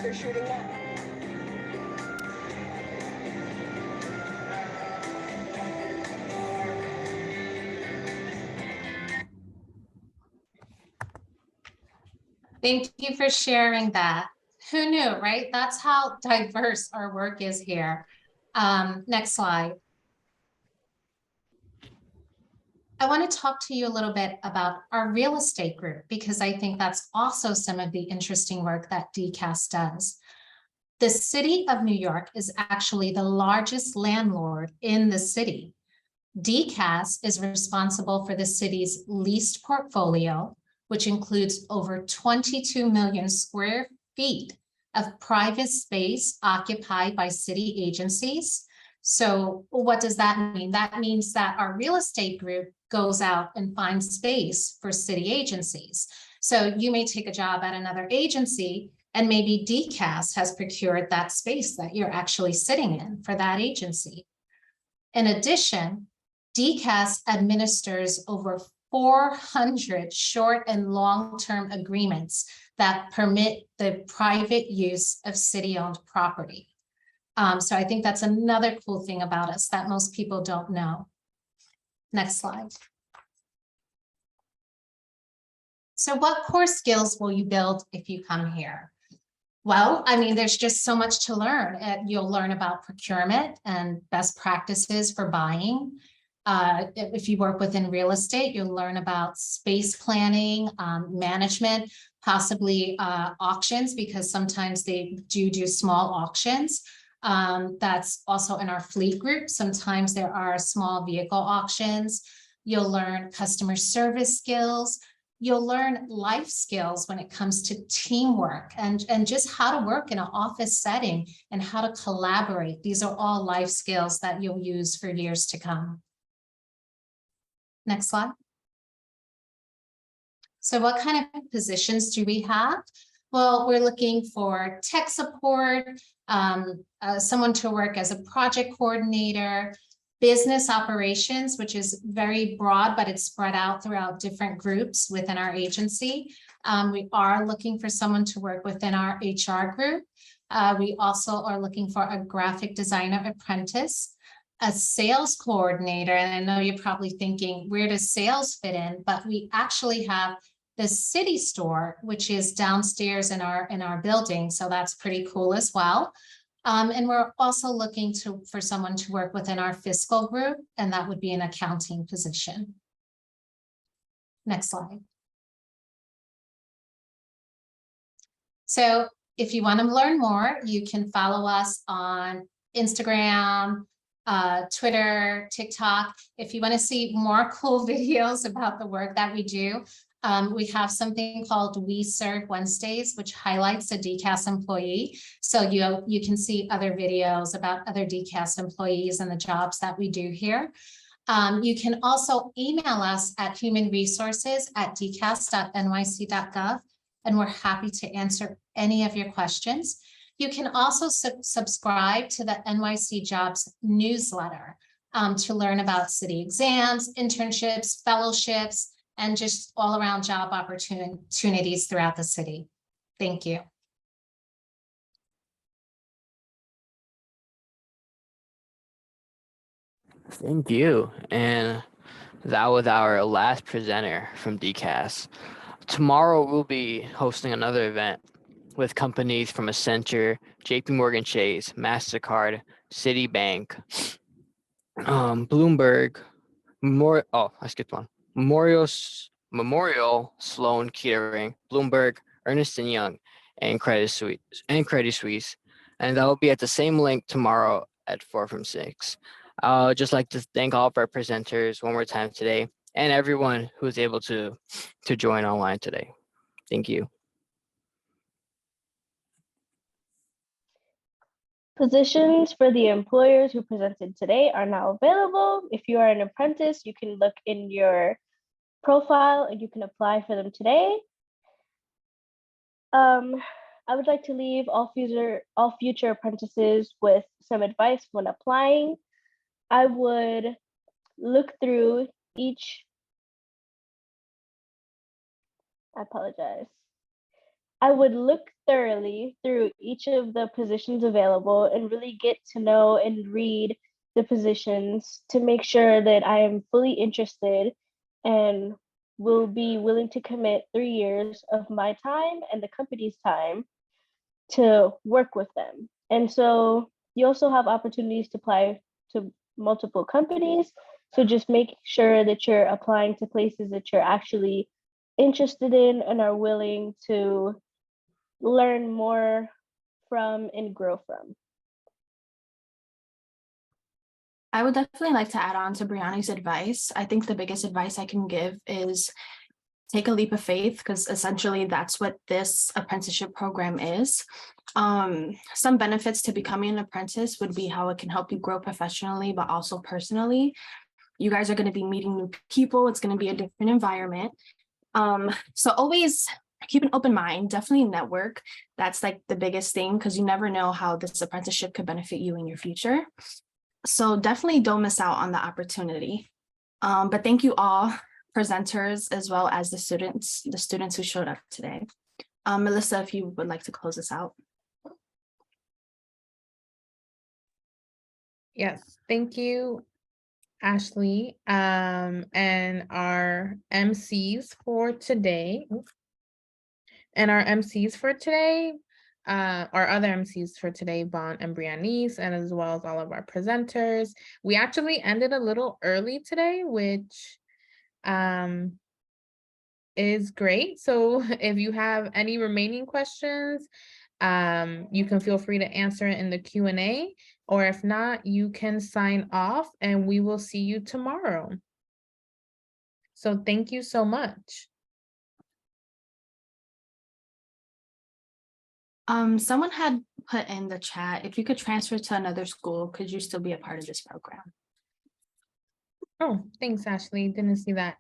They're shooting now. Thank you for sharing that. Who knew, right? That's how diverse our work is here. Next slide. I want to talk to you a little bit about our real estate group, because I think that's also some of the interesting work that DCAS does. The city of New York is actually the largest landlord in the city. DCAS is responsible for the city's leased portfolio, which includes over 22 million square feet of private space occupied by city agencies. So what does that mean? That means that our real estate group goes out and finds space for city agencies. So you may take a job at another agency, and maybe DCAS has procured that space that you're actually sitting in for that agency. In addition, DCAS administers over 400 short and long-term agreements that permit the private use of city-owned property. So I think that's another cool thing about us that most people don't know. Next slide. So what core skills will you build if you come here? Well, I mean, there's just so much to learn. You'll learn about procurement and best practices for buying. If you work within real estate, you'll learn about space planning, management, possibly auctions, because sometimes they do small auctions. That's also in our fleet group. Sometimes there are small vehicle auctions. You'll learn customer service skills. You'll learn life skills when it comes to teamwork and just how to work in an office setting and how to collaborate. These are all life skills that you'll use for years to come. Next slide. So what kind of positions do we have? Well, we're looking for tech support, someone to work as a project coordinator, business operations, which is very broad, but it's spread out throughout different groups within our agency. We are looking for someone to work within our HR group. We also are looking for a graphic designer apprentice, a sales coordinator. And I know you're probably thinking, where does sales fit in? But we actually have the city store, which is downstairs in our building. So that's pretty cool as well. And we're also looking for someone to work within our fiscal group, and that would be an accounting position. Next slide. So if you want to learn more, you can follow us on Instagram, Twitter, TikTok. If you want to see more cool videos about the work that we do, We have something called We Serve Wednesdays, which highlights a DCAS employee. So you can see other videos about other DCAS employees and the jobs that we do here. You can also email us at humanresources@dcas.nyc.gov, and we're happy to answer any of your questions. You can also subscribe to the NYC Jobs newsletter to learn about city exams, internships, fellowships, and just all around job opportunities throughout the city. Thank you. Thank you. And that was our last presenter from DCAS. Tomorrow we'll be hosting another event with companies from Accenture, JP Morgan Chase, MasterCard, Citibank, Bloomberg, I skipped one. Memorial Sloan Kettering, Bloomberg, Ernst & Young, and Credit Suisse. And that will be at the same link tomorrow at 4 from 6. I'd just like to thank all of our presenters one more time today and everyone who was able to join online today. Thank you. Positions for the employers who presented today are now available. If you are an apprentice, you can look in your profile and you can apply for them today. I would like to leave all future apprentices with some advice when applying. I would look through each, I would look thoroughly through each of the positions available and really get to know and read the positions to make sure that I am fully interested and will be willing to commit 3 years of my time and the company's time to work with them. And so you also have opportunities to apply to multiple companies. So just make sure that you're applying to places that you're actually interested in and are willing to learn more from and grow from. I would definitely like to add on to Brianni's advice. I think the biggest advice I can give is take a leap of faith, because essentially that's what this apprenticeship program is. Some benefits to becoming an apprentice would be how it can help you grow professionally, but also personally. You guys are going to be meeting new people. It's going to be a different environment. So always keep an open mind, definitely network. That's like the biggest thing, because you never know how this apprenticeship could benefit you in your future. So definitely don't miss out on the opportunity. But thank you all, presenters, as well as the students who showed up today. Melissa, if you would like to close us out. Yes, thank you, Ashley, and our MCs for today. Our other MCs for today, Bon and Briannice, and as well as all of our presenters. We actually ended a little early today, which is great. So if you have any remaining questions, you can feel free to answer it in the Q&A, or if not, you can sign off and we will see you tomorrow. So thank you so much. Someone had put in the chat, if you could transfer to another school, could you still be a part of this program? Oh, thanks, Ashley. Didn't see that.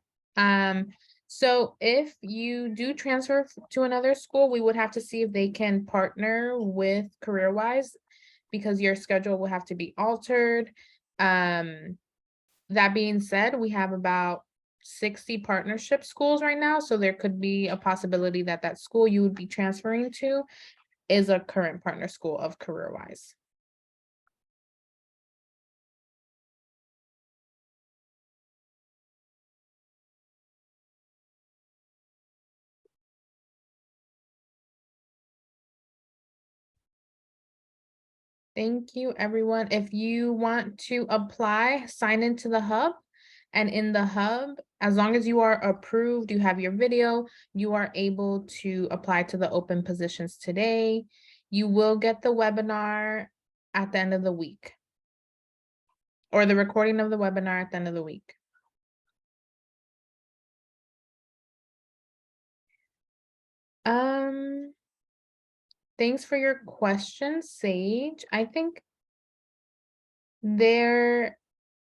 So if you do transfer to another school, we would have to see if they can partner with CareerWise, because your schedule will have to be altered. That being said, we have about 60 partnership schools right now, so there could be a possibility that that school you would be transferring to is a current partner school of CareerWise. Thank you, everyone. If you want to apply, sign into the hub. And in the hub, as long as you are approved, you have your video, you are able to apply to the open positions today. You will get the webinar at the end of the week, or the recording of the webinar at the end of the week. Thanks for your question, Sage. I think there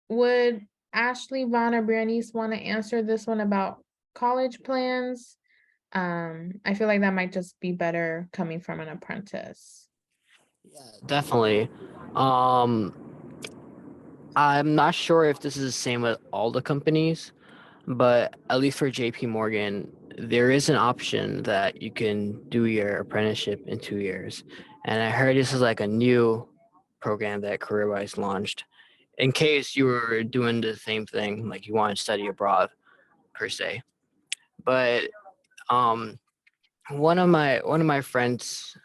would Ashley, Vaughn, or Berenice want to answer this one about college plans. I feel like that might just be better coming from an apprentice. Yeah, definitely. I'm not sure if this is the same with all the companies, but at least for JP Morgan, there is an option that you can do your apprenticeship in 2 years. And I heard this is like a new program that CareerWise launched in case you were doing the same thing, like you want to study abroad per se. But one of my friends,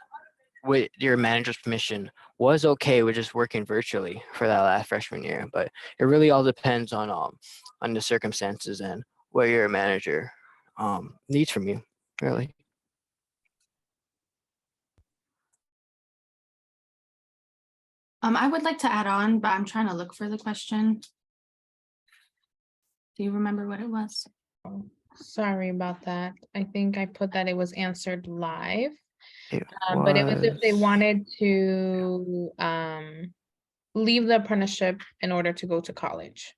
with your manager's permission, was okay with just working virtually for that last freshman year. But it really all depends on the circumstances and what your manager needs from you, really. I would like to add on, but I'm trying to look for the question. Do you remember what it was? Sorry about that. I think I put that it was answered live. But it was if they wanted to leave the apprenticeship in order to go to college.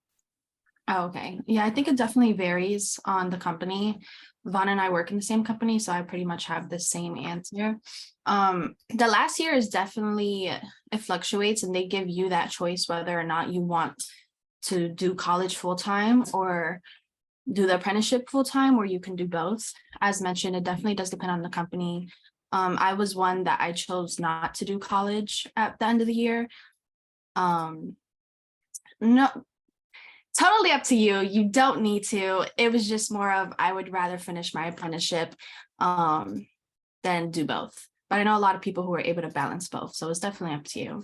Oh, okay. Yeah, I think it definitely varies on the company. Vaughn and I work in the same company, so I pretty much have the same answer. The last year is definitely, it fluctuates, and they give you that choice whether or not you want to do college full-time or do the apprenticeship full-time, or you can do both. As mentioned, it definitely does depend on the company. I was one that I chose not to do college at the end of the year. No, totally up to you. You don't need to. It was just more of, I would rather finish my apprenticeship than do both. But I know a lot of people who are able to balance both. So it's definitely up to you.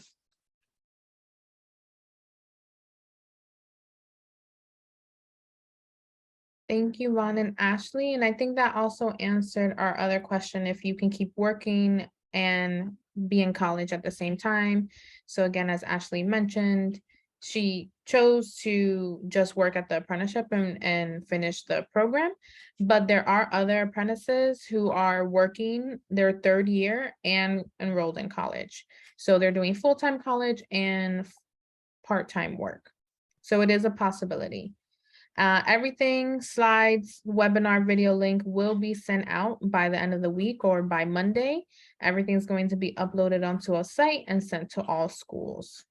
Thank you, Ron and Ashley. And I think that also answered our other question, if you can keep working and be in college at the same time. So again, as Ashley mentioned, she chose to just work at the apprenticeship and finish the program. But there are other apprentices who are working their 3rd year and enrolled in college. So they're doing full-time college and part-time work. So it is a possibility. Everything, slides, webinar video link will be sent out by the end of the week or by Monday. Everything's going to be uploaded onto a site and sent to all schools.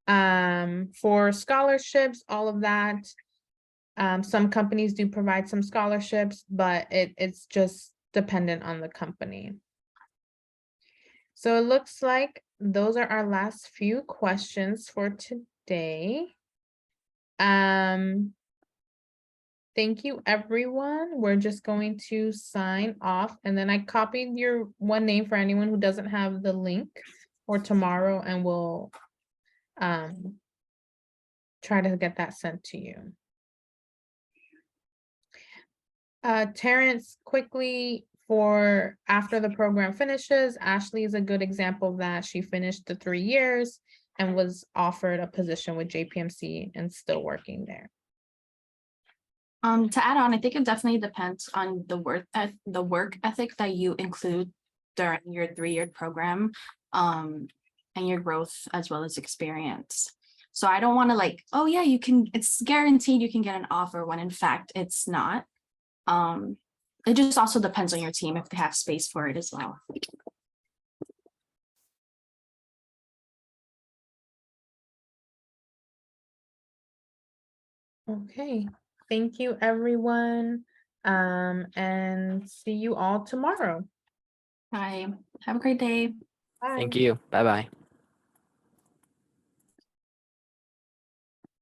For scholarships, all of that, some companies do provide some scholarships, but it's just dependent on the company. So it looks like those are our last few questions for today. Thank you, everyone. We're just going to sign off, and then I copied your one name for anyone who doesn't have the link for tomorrow, and we'll try to get that sent to you. Terrence, quickly, for after the program finishes, Ashley is a good example of that. She finished the 3 years and was offered a position with JPMC and still working there. To add on, I think it definitely depends on the work ethic that you include during your 3-year program, and your growth as well as experience. So I don't want to like, oh yeah, it's guaranteed you can get an offer, when in fact it's not. It just also depends on your team if they have space for it as well. Okay, thank you, everyone, and see you all tomorrow. Bye. Have a great day. Bye. Thank you. Bye-bye.